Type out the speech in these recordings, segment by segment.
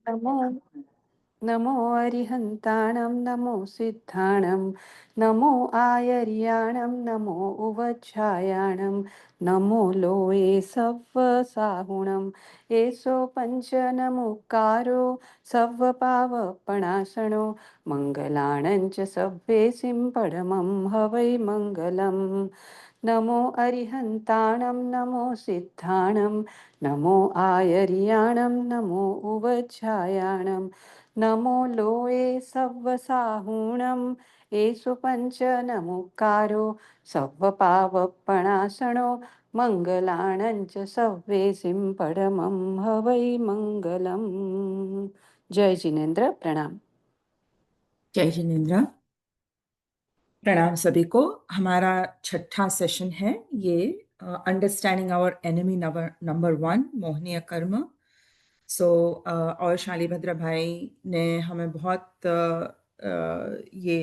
नमो नमो अरिहन्ताणं नमो सिद्धाणं नमो आयर्याणं नमो उवच्छायाणं नमो लोये सव्वसाहुणं एषो पञ्चनमुकारो सव्वपावपणासनो मङ्गलाणं च सव्वेसिं परमं हवै मङ्गलम् नमो अरिहन्ताणं नमो सिद्धाणं नमो आयर्याणं नमो उवच्छायाणं नमो लोये सव्वसाहुणं एषु पञ्चनमुकारो सव्वपावपणासनो मङ्गलाणं च सव्वेसिं परमं हवै मङ्गलम्। जय जिनेन्द्र, प्रणाम। जय जिनेन्द्र। प्रणाम सभी को। हमारा छठा सेशन है ये, अंडरस्टैंडिंग आवर एनिमी नंबर 1 मोहनीय कर्म। और शालीभद्र भाई ने हमें बहुत ये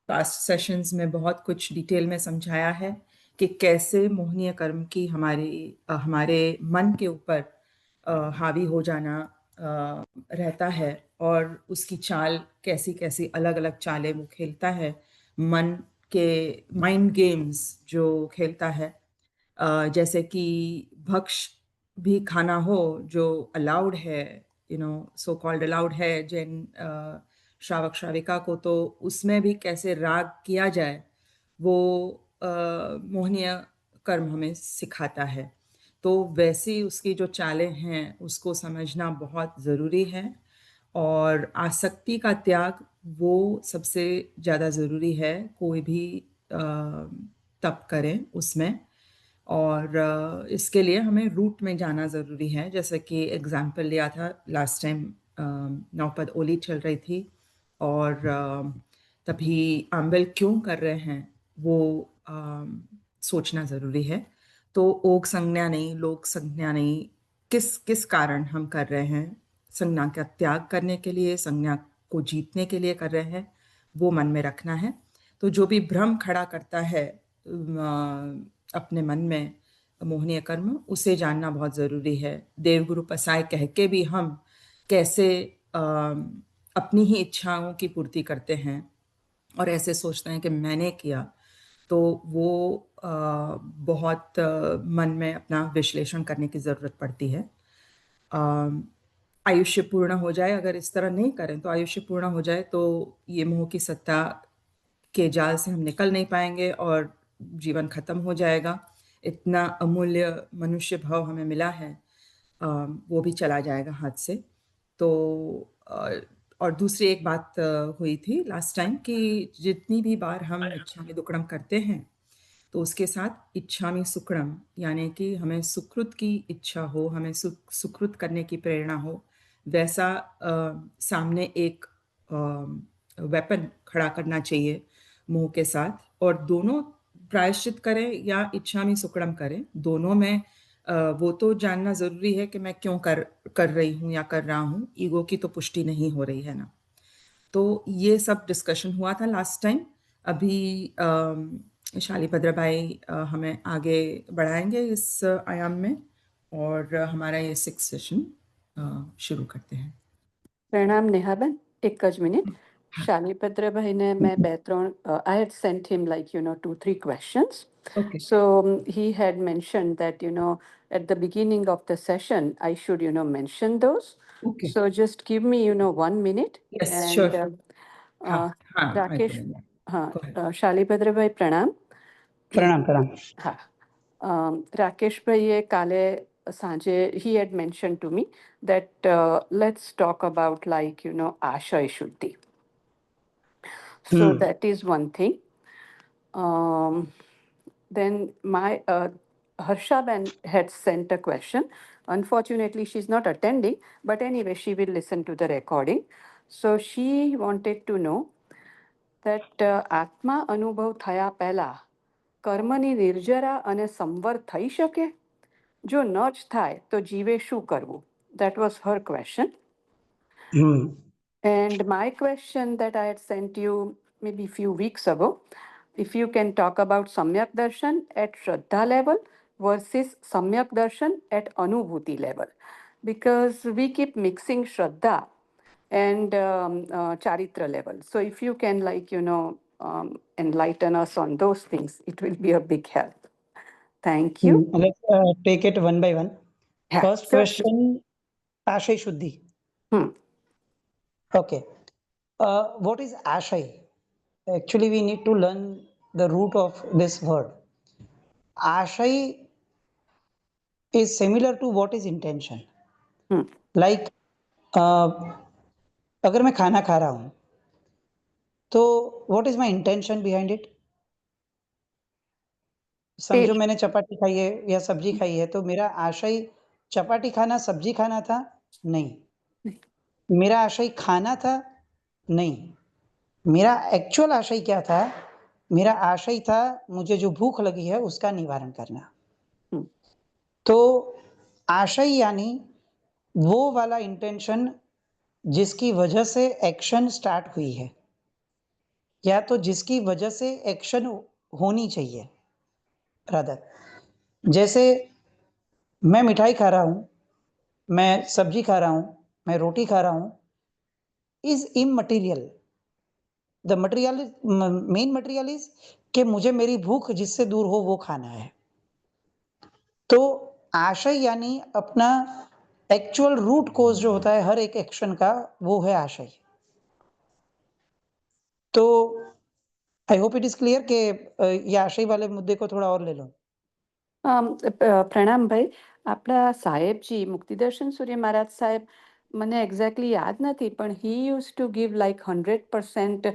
पास्ट सेशंस में बहुत कुछ डिटेल में समझाया है कि कैसे मोहनीय कर्म की हमारे मन के ऊपर हावी हो जाना रहता है, और उसकी चाल कैसी कैसी अलग अलग चालें वो खेलता है, मन के माइंड गेम्स जो खेलता है। जैसे कि भक्ष भी खाना हो जो अलाउड है, सो कॉल्ड अलाउड है जैन श्रावक श्राविका को, तो उसमें भी कैसे राग किया जाए वो मोहनीय कर्म हमें सिखाता है। तो वैसी उसकी जो चालें हैं उसको समझना बहुत ज़रूरी है, और आसक्ति का त्याग वो सबसे ज़्यादा ज़रूरी है कोई भी तप करें उसमें। और इसके लिए हमें रूट में जाना ज़रूरी है। जैसे कि एग्जाम्पल लिया था लास्ट टाइम, नौपद ओली चल रही थी, और तभी आंबल क्यों कर रहे हैं वो सोचना ज़रूरी है। तो ओग संज्ञा नहीं, लोक संज्ञा नहीं, किस किस कारण हम कर रहे हैं, संज्ञा का त्याग करने के लिए, संज्ञा को जीतने के लिए कर रहे हैं, वो मन में रखना है। तो जो भी भ्रम खड़ा करता है अपने मन में मोहनीय कर्म, उसे जानना बहुत ज़रूरी है। देवगुरु पसाय कह के भी हम कैसे अपनी ही इच्छाओं की पूर्ति करते हैं और ऐसे सोचते हैं कि मैंने किया, तो वो बहुत मन में अपना विश्लेषण करने की ज़रूरत पड़ती है। आयुष्य पूर्ण हो जाए, अगर इस तरह नहीं करें तो आयुष्य पूर्ण हो जाए तो ये मोह की सत्ता के जाल से हम निकल नहीं पाएंगे और जीवन खत्म हो जाएगा। इतना अमूल्य मनुष्य भाव हमें मिला है, वो भी चला जाएगा हाथ से। तो और दूसरी एक बात हुई थी लास्ट टाइम कि जितनी भी बार हम इच्छामि दुक्कडम करते हैं तो उसके साथ इच्छामि सुकृतम, यानी कि हमें सुकृत की इच्छा हो, हमें सुकृत करने की प्रेरणा हो, वैसा सामने एक वेपन खड़ा करना चाहिए मोह के साथ। और दोनों प्रायश्चित करें या इच्छामि सुकृतम करें, दोनों में वो तो जानना ज़रूरी है कि मैं क्यों कर रही हूँ या कर रहा हूँ। ईगो की तो पुष्टि नहीं हो रही है ना। तो ये सब डिस्कशन हुआ था लास्ट टाइम। अभी शालीभद्र भाई हमें आगे बढ़ाएंगे इस आयाम में, और हमारा ये 6th सेशन शुरू करते हैं। प्रणाम नेहाबेन, एक ज मिनिट। શાલીપત્રભાઈને મેં બે ત્રણ I had sent him, like, 2-3 questions. Okay. So he had mentioned that, at the beginning of the session, I should, mention those. Okay. So just give me, 1 minute. Yes, And sure. हाँ, I Rakesh, will. हाँ, Go ahead. શાલીભદ્રભાઈ પ્રણામ. પ્રણામ પ્રણામ. હા, રાકેશભાઈએ કાલે સાંજે, he had mentioned to me that let's talk about, like, Ashay Shuddhi. So that is one thing. Then my Harshaben had sent a question. Unfortunately, she's not attending, but anyway, she will listen to the recording. So she wanted to know that આત્મા અનુભવ થયા પહેલા કર્મની નિર્જરા અને સંવર થઈ શકે? જો ન જ થાય તો જીવે શું કરવું? That was her question. And my question that I had sent you maybe a few weeks ago, if you can talk about Samyak Darshan at Shraddha level versus Samyak Darshan at Anubhuti level. because we keep mixing Shraddha and Charitra level. So if you can, like, enlighten us on those things, it will be a big help. Thank you. Let's take it one by one. Yeah, First sure. question, Ashay Shuddhi. Hmm. Okay. What is Ashay? Actually, we need to learn the root of this word. Ashay is similar to what is intention. Hmm. Like, अगर मैं खाना खा रहा हूं तो what is my intention behind it? समझो Taste. मैंने चपाती खाई है या सब्जी खाई है तो मेरा आशय चपाती खाना सब्जी खाना था? नहीं। मेरा आशय खाना था? नहीं। मेरा एक्चुअल आशय क्या था? मेरा आशय था मुझे जो भूख लगी है उसका निवारण करना। Hmm. तो आशय यानी वो वाला इंटेंशन जिसकी वजह से एक्शन स्टार्ट हुई है या तो जिसकी वजह से एक्शन होनी चाहिए रादर। जैसे मैं मिठाई खा रहा हूं, मैं सब्जी खा रहा हूं, मैं रोटी खा रहा हूं, is immaterial. The material main material is कि मुझे मेरी भूख जिससे दूर हो वो खाना है। तो आशय यानी अपना एक्चुअल रूट कोज जो होता है हर एक एक्शन का वो है आशय। तो I hope it is clear कि ये आशय वाले मुद्दे को थोड़ा और ले लो। પ્રણામ ભાઈ, આપણા સાહેબજી મુક્તિદર્શન સૂર્ય મહારાજ સાહેબ મને એક્ઝેક્ટલી યાદ નથી, પણ he used to give like 100%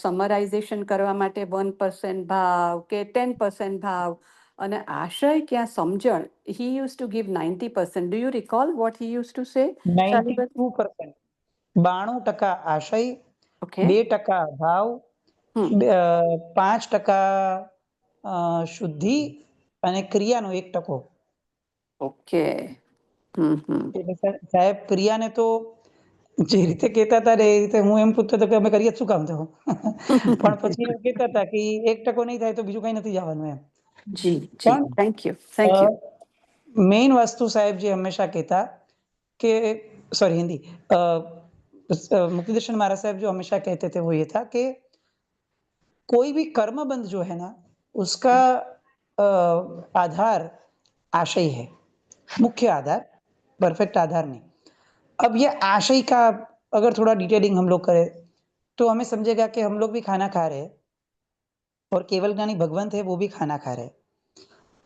સમરાઇઝેશન કરવા માટે 1% ભાવ કે 10% ભાવ, અને આશય ક્યાં સમજણ he used to give 90%. Do you recall what he used to say, Shalibhai? 92%, 92% આશય, Okay. 2% ભાવ, Hmm. 5% શુદ્ધિ અને ક્રિયાનો 1%. ઓકે. એટલે સાહેબ ક્રિયાને તો જે રીતે કહેતા હતા ને એ રીતે હું એમ પૂછતો હતો કે અમે કરીએ જ શું કામ તો પણ પછી એવું કહેતા હતા કે 1% નહીં થાય તો બીજું કઈ નથી જવાનું એમ. જી જી, પણ thank you, thank you. Main વસ્તુ સાહેબ જે હંમેશા કહેતા કે सॉरी हिंदी मुक्तिदर्शन महाराज साहब जो हमेशा कहते थे वो ये था कि कोई भी कर्म बंध जो है ना उसका आधार आशय है, मुख्य आधार, परफेक्ट आधार नहीं। अब ये आशय का अगर थोड़ा डिटेलिंग हम लोग करें तो हमें समझेगा कि हम लोग भी खाना खा रहे हैं और केवल ज्ञानी भगवंत है वो भी खाना खा रहे हैं।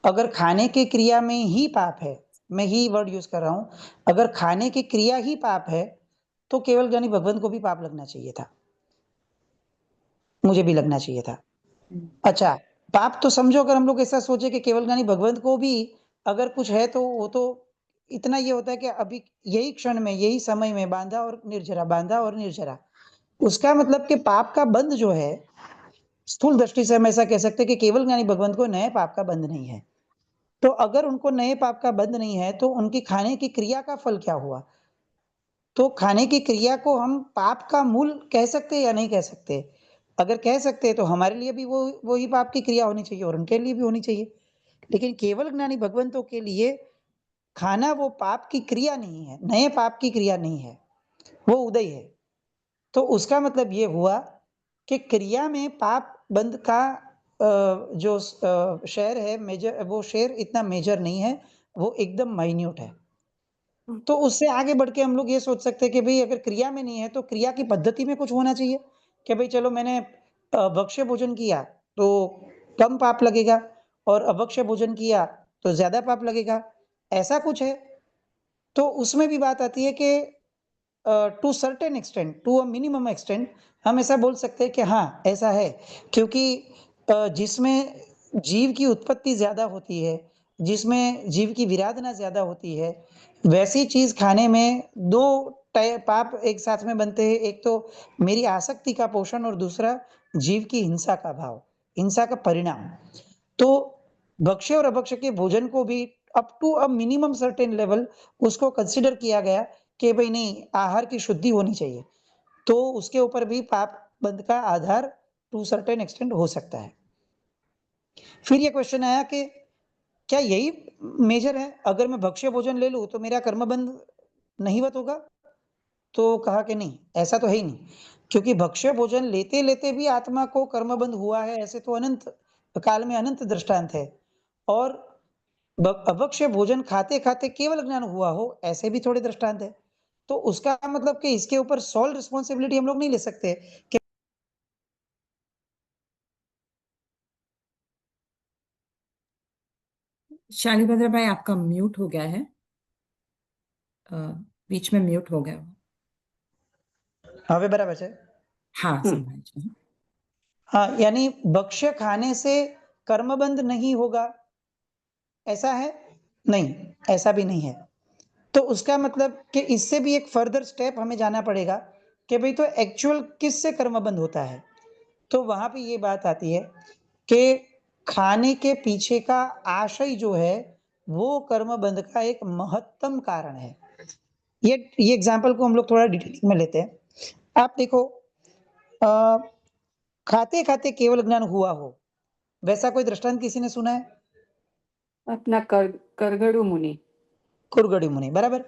अगर खाने की क्रिया में ही पाप है, मैं ही वर्ड यूज कर रहा हूं, अगर खाने की क्रिया ही पाप है तो केवल ज्ञानी भगवंत को भी पाप लगना चाहिए था, मुझे भी लगना चाहिए था। अच्छा, पाप तो समझो अगर हम लोग ऐसा सोचे कि केवल ज्ञानी भगवंत को भी अगर कुछ है तो वो तो इतना ये होता है कि अभी यही क्षण में यही समय में बांधा और निर्जरा, बांधा और निर्जरा, उसका मतलब कि पाप का बंध जो है स्थूल दृष्टि से हम ऐसा कह सकते हैं कि केवल ज्ञानी भगवंत को नए पाप का बंध नहीं है। तो अगर उनको नए पाप का बंध नहीं है तो उनकी खाने की क्रिया का फल क्या हुआ? तो खाने की क्रिया को हम पाप का मूल कह सकते हैं या नहीं कह सकते? अगर कह सकते हैं तो हमारे लिए भी वो ही पाप की क्रिया होनी चाहिए और उनके लिए भी होनी चाहिए। लेकिन केवल ज्ञानी भगवंतों के लिए खाना वो पाप की क्रिया नहीं है, नए पाप की क्रिया नहीं है, वो उदय है। तो उसका मतलब ये हुआ कि क्रिया में पाप बंध का जो शेयर है मेजर, वो शेयर इतना मेजर नहीं है, वो एकदम माइन्यूट है। तो उससे आगे बढ़ के हम लोग ये सोच सकते हैं कि भई अगर क्रिया में नहीं है तो क्रिया की पद्धति में कुछ होना चाहिए कि भई चलो मैंने भक्ष्य भोजन किया तो कम पाप लगेगा और अभक्ष्य भोजन किया तो ज़्यादा पाप लगेगा, ऐसा कुछ है। तो उसमें भी बात आती है कि to certain extent, to a minimum extent हम ऐसा बोल सकते हैं कि हाँ, ऐसा है क्योंकि जिसमें जीव की उत्पत्ति ज़्यादा होती है, जिसमें जीव की विराधना ज़्यादा होती है, वैसी चीज़ खाने में 2 टय पाप एक साथ में बनते हैं। एक तो मेरी आसक्ति का पोषण और दूसरा जीव की हिंसा का भाव, हिंसा का परिणाम। तो भक्ष्य और अभक्ष्य के भोजन को भी up to a minimum certain level उसको कंसीडर किया गया कि भई नहीं, आहार की शुद्धि होनी चाहिए। तो उसके ऊपर भी पाप बंध का आधार टू सर्टेन एक्सटेंट हो सकता है। फिर ये क्वेश्चन आया कि क्या यही मेजर है? अगर मैं भक्ष्य भोजन ले लूँ तो मेरा कर्मबंध नहीवत होगा? तो कहा कि नहीं, ऐसा तो है ही नहीं, क्योंकि भक्ष्य भोजन लेते-लेते भी आत्मा को कर्मबंध हुआ है, ऐसे तो अनंत काल में अनंत दृष्टांत है। और अभक्ष्य भोजन खाते-खाते केवल ज्ञान हुआ हो, ऐसे भी थोड़े दृष्टांत है। तो उसका मतलब कि इसके ऊपर सोल रिस्पॉन्सिबिलिटी हम लोग नहीं ले सकते कि शालिभद्र भाई, आपका म्यूट हो गया है। अ, बीच में म्यूट हो गया। હવે બરાબર છે? हाँ, हम्म, संभाल। हाँ, यानी भक्ष्य खाने से कर्मबंध नहीं होगा, ऐसा है? नहीं, ऐसा भी नहीं है। तो उसका मतलब कि इससे भी एक फर्दर स्टेप हमें जाना पड़ेगा कि भई तो एक्चुअल किससे कर्मबंध होता है? तो वहाँ पे ये बात आती है कि खाने के पीछे का आशय जो है, वो कर्मबंध का एक महत्तम कारण है। ये एग्ज़ाम्पल को हम लोग थोड़ा डिटेलिंग में लेते हैं। आप देखो अ, खाते-खाते केवल ज्ञान हुआ हो, वैसा कोई दृष्टांत किसी ने सुना है? अपना કરગડુ મુનિ. કુરગડી મુનિ, બરાબર?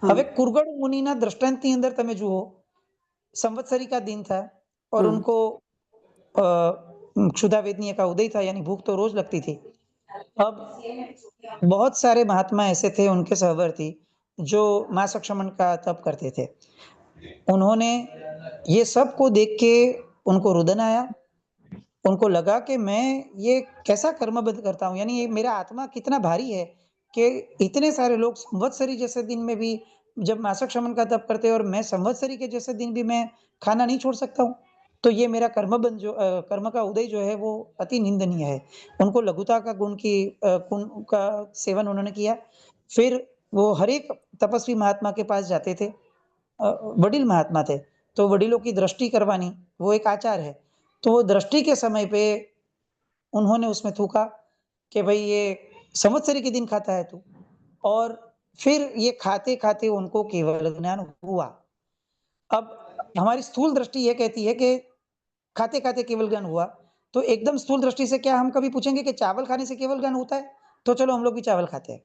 हाँ. હવે કુરગડ મુનિના દૃષ્ટાંતની અંદર તમે જુઓ, संवत्सरी का दिन था और हाँ. उनको क्षुधा वेदनीय का उदय था, यानी भूख तो रोज लगती थी। अब बहुत सारे महात्मा ऐसे थे उनके सहवर्ती जो मां सक्षमन का तप करते थे। उन्होंने ये सब को देख के उनको रुदन आया, उनको लगा कि मैं ये कैसा कर्मबद्ध करता हूँ, यानी ये मेरा आत्मा कितना भारी है कि इतने सारे लोग संवत्सरी जैसे दिन में भी जब मासक शमन का तप करते हैं और मैं संवत्सरी के जैसे दिन भी मैं खाना नहीं छोड़ सकता हूँ। तो ये मेरा कर्मबंध जो कर्म का उदय जो है वो अति निंदनीय है। उनको लघुता का गुण का सेवन उन्होंने किया। फिर वो हर एक तपस्वी महात्मा के पास जाते थे। वडील महात्मा थे, तो वडीलों की दृष्टि करवानी वो एक आचार है। तो वो दृष्टि के समय पे उन्होंने उसमें थूका कि भई ये संवत्सरी के दिन खाता है तू। और फिर ये खाते-खाते उनको केवल ज्ञान हुआ। अब हमारी स्थूल दृष्टि ये कहती है कि खाते-खाते केवल ज्ञान हुआ, तो एकदम स्थूल दृष्टि से क्या हम कभी पूछेंगे कि चावल खाने से केवल ज्ञान होता है? तो चलो हम लोग भी चावल खाते हैं,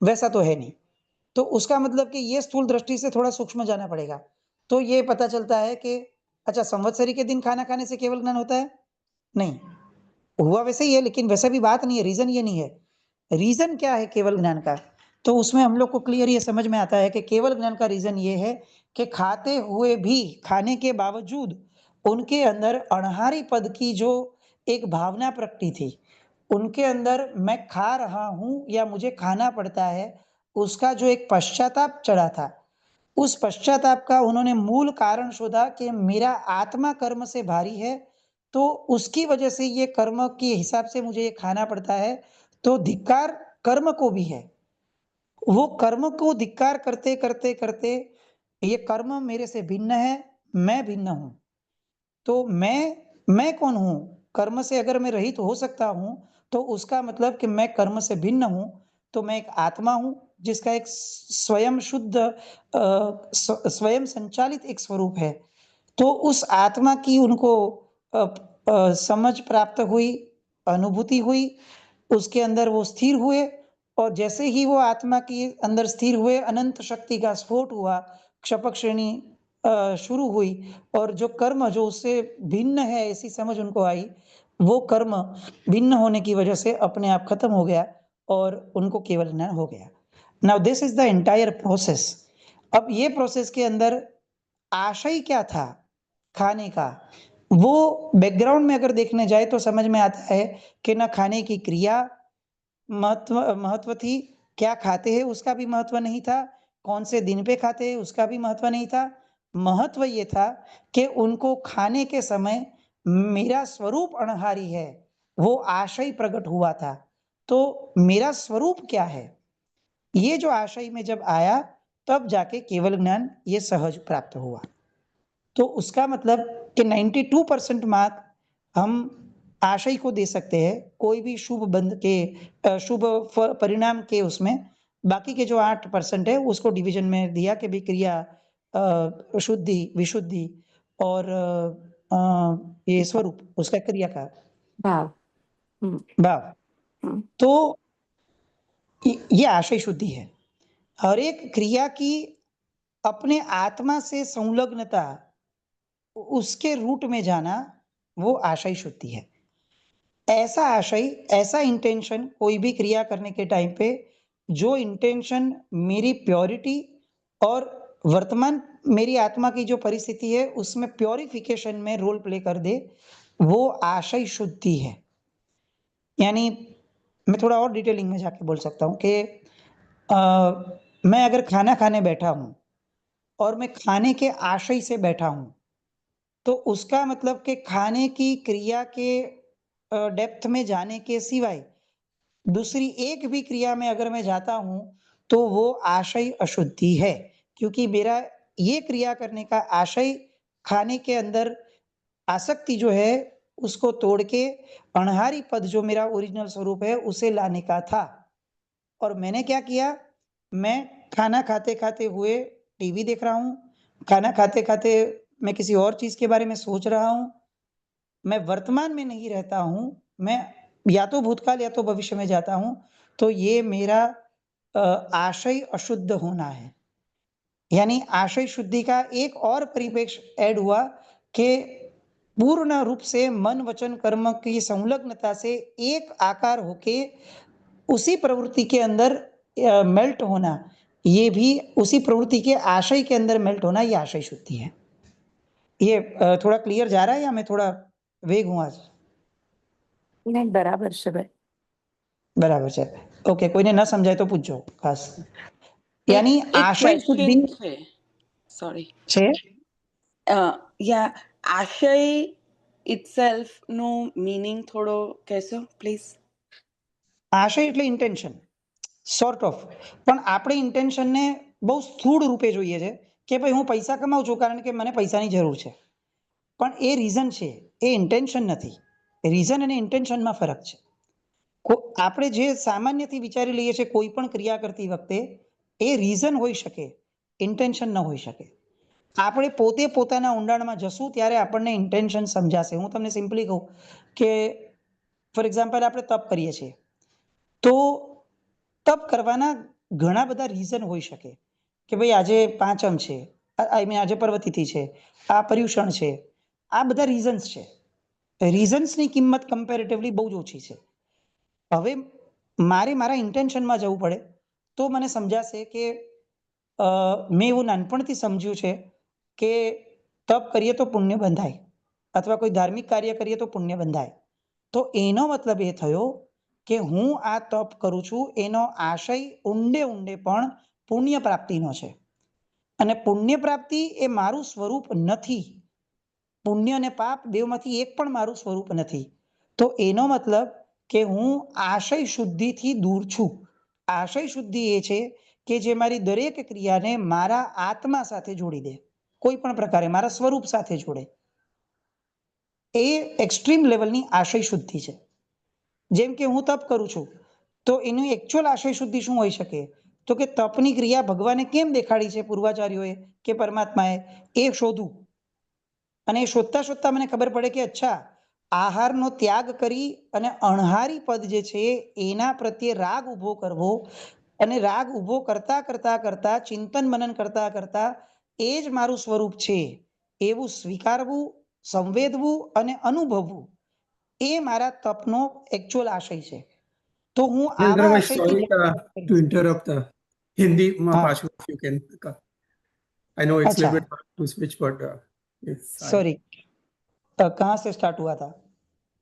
वैसा तो है नहीं। तो उसका मतलब कि ये स्थूल दृष्टि से थोड़ा सूक्ष्म जाना पड़ेगा। तो ये पता चलता है कि अच्छा संवत्सरी के दिन खाना खाने से केवल ज्ञान होता है? नहीं, हुआ वैसे ही है लेकिन वैसा भी बात नहीं है, रीज़न ये नहीं है। रीज़न क्या है केवल ज्ञान का? तो उसमें हम लोग को क्लियर ये समझ में आता है कि केवल ज्ञान का रीज़न ये है कि खाते हुए भी, खाने के बावजूद उनके अंदर अणहारी पद की जो एक भावना प्रकटी थी, उनके अंदर मैं खा रहा हूँ या मुझे खाना पड़ता है, उसका जो एक पश्चाताप चढ़ा था, उस पश्चाताप का उन्होंने मूल कारण शोधा कि मेरा आत्मा कर्म से भारी है, तो उसकी वजह से ये कर्म के हिसाब से मुझे ये खाना पड़ता है, तो धिक्कार कर्म को भी है। वो कर्म को धिक्कार करते, ये कर्म मेरे से भिन्न है, मैं भिन्न हूँ। तो मैं कौन हूँ? कर्म से अगर मैं रहित हो सकता हूँ, तो उसका मतलब कि मैं कर्म से भिन्न हूँ, तो मैं एक आत्मा हूँ, जिसका एक स्वयं शुद्ध स्वयं संचालित एक स्वरूप है। तो उस आत्मा की उनको समझ प्राप्त हुई, अनुभूति हुई, उसके अंदर वो स्थिर हुए और जैसे ही वो आत्मा के अंदर स्थिर हुए, अनंत शक्ति का स्फोट हुआ, क्षपक श्रेणी शुरू हुई और जो कर्म जो उससे भिन्न है ऐसी समझ उनको आई, वो कर्म भिन्न होने की वजह से अपने आप खत्म हो गया और उनको केवल ज्ञान हो गया। Now this is the entire process. अब ये प्रोसेस के अंदर आशय क्या था खाने का? वो बैकग्राउंड में अगर देखने जाए तो समझ में आता है कि ना खाने की क्रिया महत्व थी, क्या खाते हैं उसका भी महत्व नहीं था, कौन से दिन पे खाते हैं उसका भी महत्व नहीं था। महत्व ये था कि उनको खाने के समय मेरा स्वरूप अणहारी है, वो आशय प्रकट हुआ था। तो मेरा स्वरूप क्या है? ये जो आशय में जब आया, तब जाके केवल ज्ञान ये सहज प्राप्त हुआ। तो उसका मतलब कि 92% मार्क हम आशय को दे सकते हैं, कोई भी शुभ बंध के शुभ परिणाम के उसमें, बाकी के जो 8% है उसको डिवीज़न में दिया कि भी क्रिया शुद्धि, विशुद्धि और ये स्वरूप उसका क्रिया का भाव. भाव। हम्म. तो ये आशय शुद्धि है। हर एक क्रिया की अपने आत्मा से संलग्नता, उसके रूट में जाना, वो आशय शुद्धि है। ऐसा आशय, ऐसा इंटेंशन कोई भी क्रिया करने के टाइम पे, जो इंटेंशन मेरी प्योरिटी और वर्तमान मेरी आत्मा की जो परिस्थिति है उसमें प्योरिफिकेशन में रोल प्ले कर दे, वो आशय शुद्धि है। यानी मैं थोड़ा और डिटेलिंग में जाके बोल सकता हूँ कि मैं अगर खाना खाने बैठा हूँ और मैं खाने के आशय से बैठा हूँ, तो उसका मतलब कि खाने की क्रिया के डेप्थ में जाने के सिवाय दूसरी एक भी क्रिया में अगर मैं जाता हूँ, तो वो आशय अशुद्धि है। क्योंकि मेरा ये क्रिया करने का आशय खाने के अंदर आसक्ति जो है, उसको तोड़ के अणहारी पद जो मेरा ओरिजिनल स्वरूप है, उसे लाने का था। और मैंने क्या किया? मैं खाना खाते-खाते हुए टीवी देख रहा हूँ, खाना खाते-खाते मैं किसी और चीज़ के बारे में सोच रहा हूँ, मैं वर्तमान में नहीं रहता हूँ, मैं या तो भूतकाल या तो भविष्य में जाता हूँ, तो ये मेरा आशय अशुद्ध होना है। यानी आशय शुद्धि का एक और परिप्रेक्ष्य ऐड हुआ कि पूर्ण रूप से मन, वचन, कर्म की संलग्नता से एक आकार होके उसी प्रवृत्ति के अंदर मेल्ट होना, ये भी उसी प्रवृत्ति के आशय के अंदर मेल्ट होना, ये आशय शुद्धि है। ये थोड़ा क्लियर जा रहा है या मैं थोड़ा वेग हूँ आज? नहीं, बराबर છે ભાઈ. બરાબર છે. ઓકે, કોઈને ન સમજાય તો પૂછજો ખાસ. એક यानी એક आशय शुद्धि ક્વેશ્ચન છે, સોરી. છે યા આશય ઇટસેલ્ફ નો મીનિંગ થોડો કહેશો પ્લીઝ? આશય એટલે ઇન્ટેન્શન, સોર્ટ ઓફ. પણ આપણે ઇન્ટેન્શનને બહુ સ્થૂળ રૂપે જોઈએ છે કે ભાઈ હું પૈસા કમાઉં છું કારણ કે મને પૈસાની જરૂર છે. પણ એ રીઝન છે, એ ઇન્ટેન્શન નથી. રીઝન અને ઇન્ટેન્શનમાં ફરક છે. આપણે જે સામાન્યથી વિચારી લઈએ છીએ કોઈ પણ ક્રિયા કરતી વખતે, એ રીઝન હોઈ શકે, ઇન્ટેન્શન ન હોઈ શકે. આપણે પોતે પોતાના ઊંડાણમાં જશું ત્યારે આપણને ઇન્ટેન્શન સમજાશે. હું તમને સિમ્પલી કહું કે ફોર એક્ઝામ્પલ આપણે તપ કરીએ છીએ, તો તપ કરવાના ઘણા બધા રીઝન હોઈ શકે કે ભાઈ આજે પાંચમ છે, આઈ મીન આજે પર્વતિથિ છે, આ પર્યુષણ છે, આ બધા રીઝન્સ છે. રીઝન્સની કિંમત કમ્પેરેટિવલી બહુ જ ઓછી છે. હવે મારે મારા ઇન્ટેન્શનમાં જવું પડે તો મને સમજાશે કે મેં એવું નાનપણથી સમજ્યું છે કે તપ કરીએ તો પુણ્ય બંધાય અથવા કોઈ ધાર્મિક કાર્ય કરીએ તો પુણ્ય બંધાય. તો એનો મતલબ એ થયો કે હું આ તપ કરું છું એનો આશય ઊંડે ઊંડે પણ પુણ્ય પ્રાપ્તિનો છે. અને પુણ્ય પ્રાપ્તિ એ મારું સ્વરૂપ નથી. પુણ્ય અને પાપ બેમાંથી એક પણ મારું સ્વરૂપ નથી. તો એનો મતલબ કે હું આશય શુદ્ધિથી દૂર છું. આશય શુદ્ધિ એ છે કે જે મારી દરેક ક્રિયાને મારા આત્મા સાથે જોડી દે, કોઈ પણ પ્રકારે મારા સ્વરૂપ સાથે જોડે. એ એક્સ્ટ્રીમ લેવલની આશય શુદ્ધિ છે. જેમ કે હું તપ કરું છું, તો એનું એકચ્યુઅલ આશય શુદ્ધિ શું હોઈ શકે? તો કે તપની ક્રિયા ભગવાને કેમ દેખાડી છે પૂર્વાચાર્યોએ કે પરમાત્માએ, એ શોધું. અને એ શોધતા શોધતા મને ખબર પડે કે અચ્છા, આહારનો ત્યાગ કરી અને અણહારી પદ જે છે એના પ્રત્યે રાગ ઊભો કરવો, અને રાગ ઊભો કરતા કરતા કરતા ચિંતન મનન કરતા કરતા એ જ મારું સ્વરૂપ છે એવું સ્વીકારવું, સંવેદવું અને અનુભવવું, એ મારા તપનો એકચ્યુઅલ આશય છે. તો હું આવા Nindra, આશયથી sorry to interrupt. Hindi ma हाँ. pachu if you can. I know it's a अच्छा, little bit hard to switch, but it's fine. Sorry. कहाँ से स्टार्ट हुआ था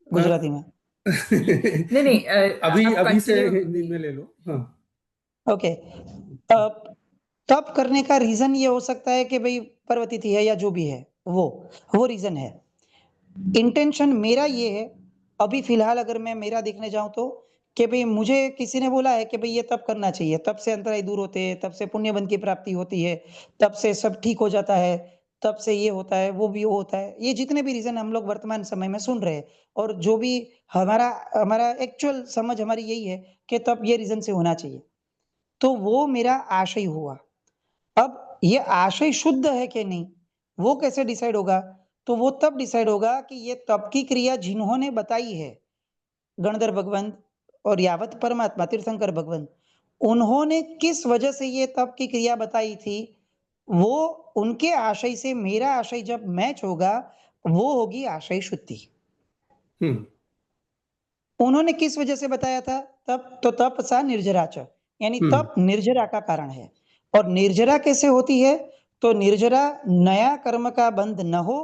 गुजराती में? नहीं नहीं अभी आप अभी से continue- हिंदी में ले लो. हाँ. ओके. तप करने का रीजन ये हो सकता है कि भाई पर्वतिथि है या जो भी है, वो रीजन है. इंटेंशन मेरा ये है, अभी फिलहाल अगर मैं मेरा देखने जाऊं तो, कि भाई मुझे किसी ने बोला है कि भाई ये तप करना चाहिए, तप से अंतराय दूर होते हैं, तप से पुण्य बंध की प्राप्ति होती है, तप से सब ठीक हो जाता है, तप से ये होता है, वो भी वो होता है. ये जितने भी रीजन हम लोग वर्तमान समय में सुन रहे हैं, और जो भी हमारा हमारा एक्चुअल समझ हमारी यही है कि तप ये रीजन से होना चाहिए. तो वो मेरा आशय हुआ. अब ये आशय शुद्ध है कि नहीं, वो कैसे डिसाइड होगा? तो वो तब डिसाइड होगा कि ये तप की क्रिया जिन्होंने बताई है, गणधर भगवंत और यावत परमात्मा तीर्थंकर भगवंत, उन्होंने किस वजह से ये तप की क्रिया बताई थी, वो उनके आशय से मेरा आशय जब मैच होगा, वो होगी आशय शुद्धि। हम्म, उन्होंने किस वजह से बताया था? तप सा निर्जरा च, यानी तप निर्जरा का कारण है। और निर्जरा कैसे होती है? तो निर्जरा नया कर्म का बंध न हो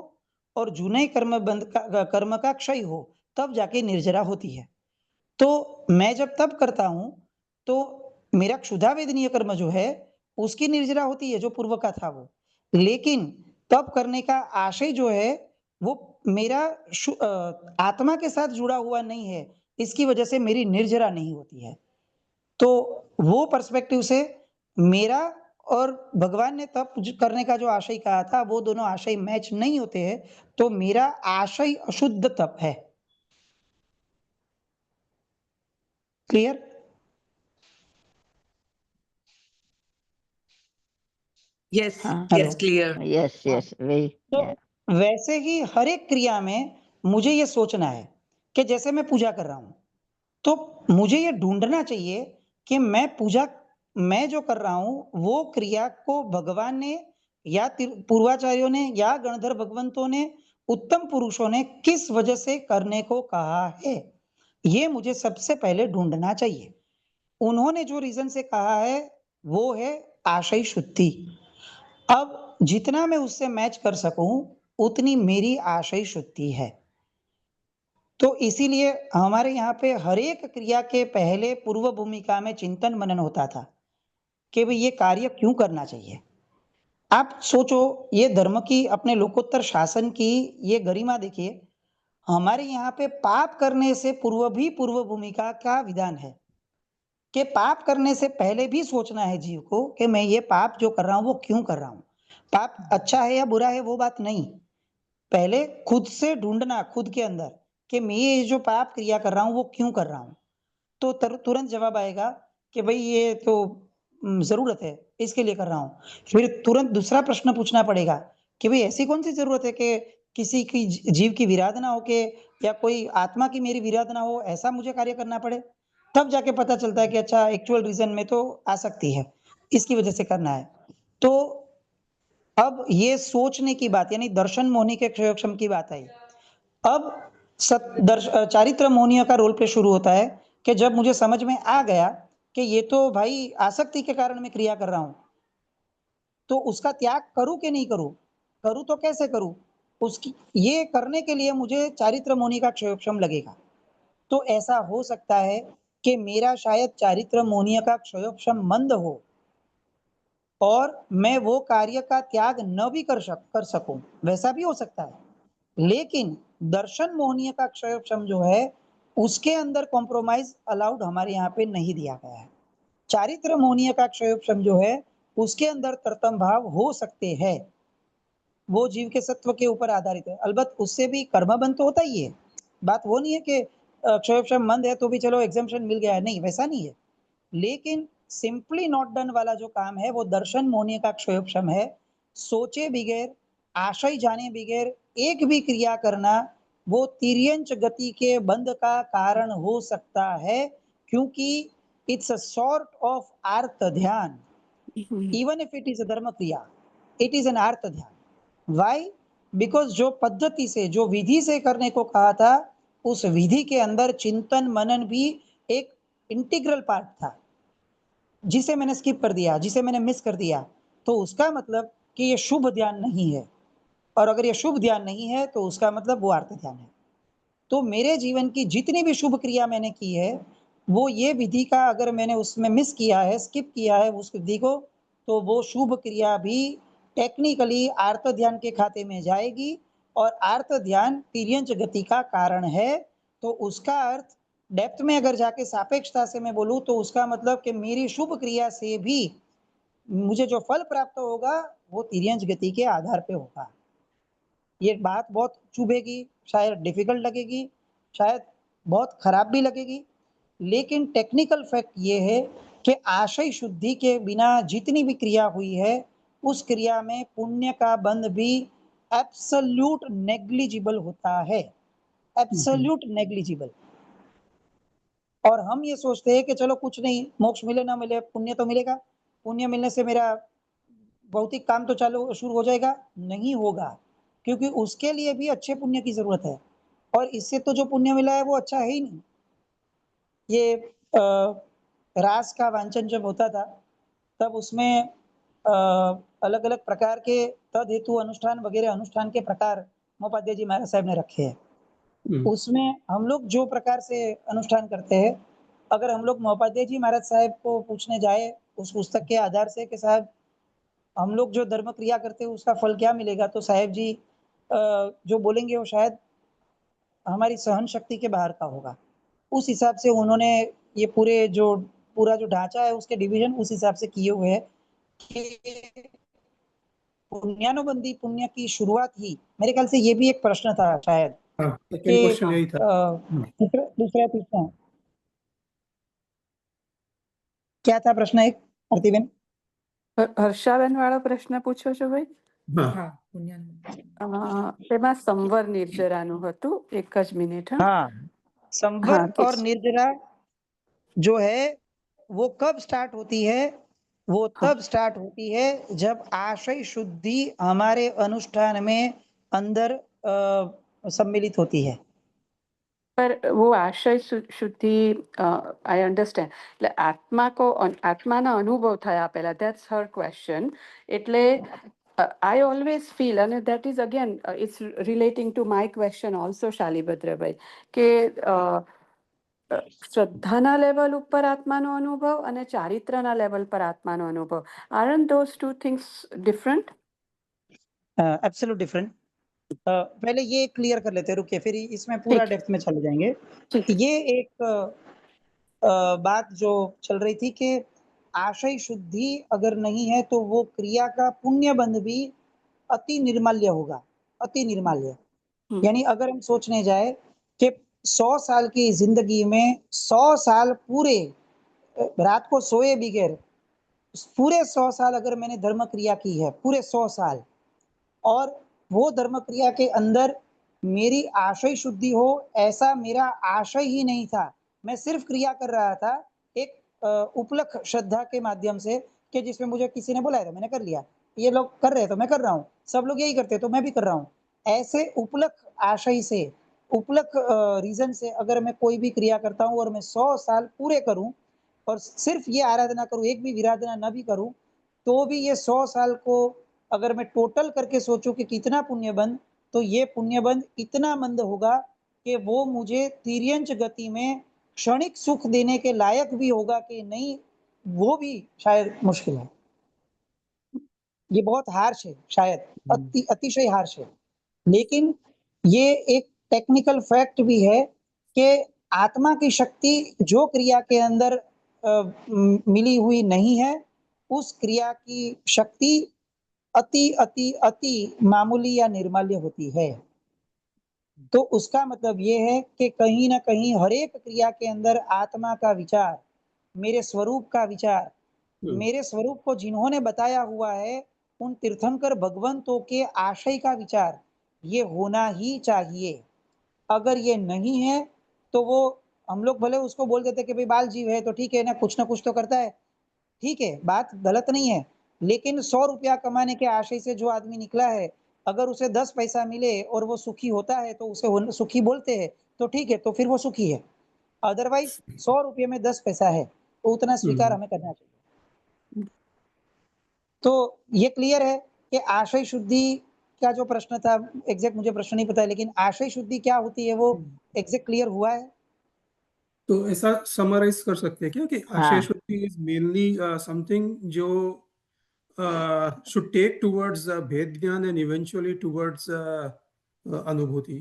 और जूने कर्म का क्षय हो, तब जाके निर्जरा होती है। तो मैं जब तप करता हूं, तो मेरा क्षुधा वेदनीय कर्म जो है, उसकी निर्जरा होती है, जो पूर्व का था वो। लेकिन तप करने का आशय जो है, वो मेरा आत्मा के साथ जुड़ा हुआ नहीं है, इसकी वजह से मेरी निर्जरा नहीं होती है। तो वो पर्सपेक्टिव से मेरा और भगवान ने तप करने का जो आशय कहा था, वो दोनों आशय मैच नहीं होते हैं, तो मेरा आशय अशुद्ध तप है। क्लियर? Yes, हाँ, हेलो। yes, clear. yes, हाँ। yes, very, तो yeah. वैसे ही हर एक क्रिया में मुझे ये सोचना है कि जैसे मैं पूजा कर रहा हूं, तो मुझे ये ढूंढना चाहिए कि मैं जो कर रहा हूं, वो क्रिया को भगवान ने या पूर्वाचार्यों ने या गणधर भगवंतों ने, उत्तम पुरुषों ने किस वजह से करने को कहा है, ये मुझे सबसे पहले ढूंढना चाहिए। उन्होंने जो रीजन से कहा है, वो है आशय शुद्धि। अब जितना मैं उससे मैच कर सकूं, उतनी मेरी आशय शुद्धि है। तो इसीलिए हमारे यहाँ पे हर एक क्रिया के पहले पूर्व भूमिका में चिंतन मनन होता था कि भाई ये कार्य क्यों करना चाहिए। आप सोचो, ये धर्म की, अपने लोकोत्तर शासन की ये गरिमा देखिए। हमारे यहाँ पे पाप करने से पूर्व भी पूर्व भूमिका का विधान है कि पाप करने से पहले भी सोचना है जीव को कि मैं ये पाप जो कर रहा हूं, वो क्यों कर रहा हूं। पाप अच्छा है या बुरा है, वो बात नहीं। पहले खुद से ढूंढना, खुद के अंदर, कि मैं ये जो पाप क्रिया कर रहा हूं, वो क्यों कर रहा हूं। तो तुरंत जवाब आएगा कि भाई ये तो जरूरत है, इसके लिए कर रहा हूं। फिर तुरंत दूसरा प्रश्न पूछना पड़ेगा कि भाई ऐसी कौन सी जरूरत है कि किसी की जीव की विराधना हो के, या कोई आत्मा की मेरी विराधना हो, ऐसा मुझे कार्य करना पड़े। तब जाके पता चलता है कि अच्छा, एक्चुअल रीजन में तो आ सकती है, इसकी वजह से करना है। तो अब ये सोचने की बात, यानी दर्शन मोहनी के क्षयोक्षम की बात आई। अब चारित्र मोहनीय का रोल प्ले शुरू होता है कि जब मुझे समझ में आ गया कि ये तो भाई आसक्ति के कारण मैं क्रिया कर रहा हूं, तो उसका त्याग करूं कि नहीं करूं, करूं तो कैसे करूं, उसकी ये करने के लिए मुझे चारित्र मोहनी का क्षयोक्षम लगेगा। तो ऐसा हो सकता है कि मेरा शायद चारित्र मोहनीय का क्षयोक्षम मंद हो और मैं वो कार्य का त्याग न भी कर सकूं, वैसा भी हो सकता है। लेकिन दर्शन मोहनीय का क्षयोक्षम जो है, उसके अंदर कॉम्प्रोमाइज अलाउड हमारे यहाँ पे नहीं दिया गया है। चारित्र मोहनीय का क्षयोक्षम जो है, उसके अंदर तरतम भाव हो सकते हैं, वो जीव के सत्व के ऊपर आधारित है। अलबत्त उससे भी कर्म बंध तो होता ही है। बात वो नहीं है कि क्षयोक्षम मंद है तो भी चलो एग्जाम्पशन मिल गया है, नहीं, वैसा नहीं है। लेकिन सिंपली नॉट डन वाला जो काम है, वो दर्शन मोहनीय का क्षयोक्षम है। सोचे बगैर, आशय जाने बगैर एक भी क्रिया करना, वो तिर्यंच गति के बंध का कारण हो सकता है, क्योंकि इट्स अ सॉर्ट ऑफ आर्त ध्यान। Even if it is a धर्म क्रिया, इट इज एन आर्त ध्यान। वाई? बिकॉज जो पद्धति से, जो विधि से करने को कहा था, उस विधि के अंदर चिंतन मनन भी एक इंटीग्रल पार्ट था, जिसे मैंने स्किप कर दिया, जिसे मैंने मिस कर दिया, तो उसका मतलब कि ये शुभ ध्यान नहीं है। और अगर ये शुभ ध्यान नहीं है, तो उसका मतलब वो आर्त ध्यान है। तो मेरे जीवन की जितनी भी शुभ क्रिया मैंने की है, वो ये विधि का अगर मैंने उसमें मिस किया है, स्किप किया है उस विधि को, तो वो शुभ क्रिया भी टेक्निकली आर्त ध्यान के खाते में जाएगी। और आर्त ध्यान तिर्यंच गति का कारण है, तो उसका अर्थ डेप्थ में अगर जाके सापेक्षता से मैं बोलूं, तो उसका मतलब कि मेरी शुभ क्रिया से भी मुझे जो फल प्राप्त होगा, वो तिर्यंच गति के आधार पे होगा। ये बात बहुत चुभेगी, शायद डिफिकल्ट लगेगी, शायद बहुत खराब भी लगेगी, लेकिन टेक्निकल फैक्ट ये है कि आशय शुद्धि के बिना जितनी भी क्रिया हुई है, उस क्रिया में पुण्य का बंध भी एब्सोल्यूट नेग्लिजिबल होता है, एब्सोल्यूट नेग्लिजिबल। और हम ये सोचते हैं कि चलो कुछ नहीं, मोक्ष मिले ना मिले, पुण्य तो मिलेगा, पुण्य मिलने से मेरा भौतिक काम तो चालू शुरू हो जाएगा? नहीं होगा, क्योंकि उसके लिए भी अच्छे पुण्य की ज़रूरत है और इससे तो जो पुण्य मिला है वो अच्छा है ही नहीं। ये रास का वांछन जब होता था, तब उसमें अलग-अलग प्रकार के तद हेतु अनुष्ठान वगैरह अनुष्ठान के प्रकार महोपाध्याय जी महाराज साहब ने रखे हैं। हम्म, उसमें हम लोग जो प्रकार से अनुष्ठान करते हैं, अगर हम लोग महोपाध्याय जी महाराज साहब को पूछने जाएँ, उस पुस्तक के आधार से कि साहब हम लोग जो धर्म क्रिया करते हैं उसका फल क्या मिलेगा? तो साहेब जी जो बोलेंगे वो शायद हमारी सहन शक्ति के बाहर का होगा। उस हिसाब से उन्होंने ये पूरा जो ढाँचा है उसके डिवीज़न उस हिसाब से किए हुए हैं कि पुण्यानुबंधी पुण्य की शुरुआत ही मेरे ख्याल से ये भी एक प्रश्न था शायद हाँ, सेकंड कि क्वेश्चन यही था। दूसरा तीसरा क्या था प्रश्न एक आरतीबेन? હર્ષાબેન વાળો પ્રશ્ન પૂછો છો ભાઈ? हाँ, हाँ पुण्यानुबंधी। તેમાં સંવર નિર્જરાનું હતું. એક જ મિનિટ. હા, हाँ, संवर हाँ, और निर्जरा जो है वो कब स्टार्ट होती है? वो हाँ. तब स्टार्ट होती है जब आशय शुद्धि हमारे अनुष्ठान में अंदर सम्मिलित होती है। पर वो આશય શુદ્ધિ આઈ અન્ડરસ્ટેન્ડ એટલે આત્માના અનુભવ થયા પહેલા ધેટ્સ હર ક્વેશ્ચન એટલે I always feel and that is again it's relating to my question also શાલીભદ્રભાઈ કે શ્રદ્ધાના લેવલ ઉપર આત્માનો અનુભવ અને ચારિત્રના લેવલ પર આત્માનો અનુભવ aren't those two things different? Absolute different. पहले ये क्लियर कर लेते हैं, रुकिए, फिर इसमें पूरा ठीक है, डेप्थ में चले जाएंगे। ठीक है. ये एक बात जो चल रही थी कि आशय शुद्धि अगर नहीं है तो वो क्रिया का पुण्य बंध भी अति निर्माल्य होगा, अति निर्माल्य। यानी अगर हम सोचने जाए कि 100 साल की जिंदगी में 100 साल पूरे रात को सोए बगैर पूरे 100 साल अगर मैंने धर्म क्रिया की है, पूरे 100 साल, और वो धर्म क्रिया के अंदर मेरी आशय शुद्धि हो ऐसा मेरा आशय ही नहीं था। मैं सिर्फ क्रिया कर रहा था एक उपलक श्रद्धा के माध्यम से कि जिसमें मुझे किसी ने बुलाया था मैंने कर लिया। ये लोग कर रहे हैं तो मैं कर रहा हूँ, सब लोग यही करते हैं तो मैं भी कर रहा हूँ। ऐसे उपलक आशय से, उपलक रीज़न से अगर मैं कोई भी क्रिया करता हूँ और मैं 100 साल पूरे करूँ और सिर्फ ये आराधना करूँ, एक भी विराधना ना भी करूँ, तो भी ये 100 साल को अगर मैं टोटल करके सोचूं कि कितना पुण्य बंध, तो ये पुण्य बंध इतना मंद होगा कि वो मुझे तिर्यंच गति में क्षणिक सुख देने के लायक भी होगा कि नहीं, वो भी शायद मुश्किल है। ये बहुत हार्श है शायद, अतिशय हार्श है। लेकिन ये एक टेक्निकल फैक्ट भी है कि आत्मा की शक्ति जो क्रिया के अंदर मिली हुई नहीं है, उस क्रिया की शक्ति अति अति अति मामूली या निर्माल्य होती है। तो उसका मतलब ये है कि कहीं न कहीं हर एक क्रिया के अंदर आत्मा का विचार, मेरे स्वरूप का विचार, मेरे स्वरूप को जिन्होंने बताया हुआ है, उन तीर्थंकर भगवंतों के आशय का विचार, ये होना ही चाहिए। अगर ये नहीं है, तो वो हम लोग भले उसको बोल देते कि भई बाल जीव है, तो ठीक है ना, कुछ न कुछ तो करता है। ठीक है, बात गलत नहीं है, लेकिन 100 रुपया कमाने के आशय से जो आदमी निकला है, अगर उसे 10 पैसा मिले और वो सुखी होता है, तो उसे होन सुखी बोलते हैं, तो ठीक है, तो फिर वो सुखी है। अदरवाइज़ 100 रुपये में 10 पैसा है, तो उतना स्वीकार हमें करना चाहिए। तो ये क्लियर है कि आशय शुद्धि का जो प्रश्न था, एग्ज़ैक्ट मुझे प्रश्न नहीं पता है, लेकिन आशय शुद्धि क्या होती है, वो एग्ज़ैक्ट क्लियर हुआ है? तो ऐसा समराइज कर सकते हैं क्या कि आशय हाँ। शुद्धि इज मेनली समथिंग जो should take towards भेद ज्ञान and eventually towards अनुभूति,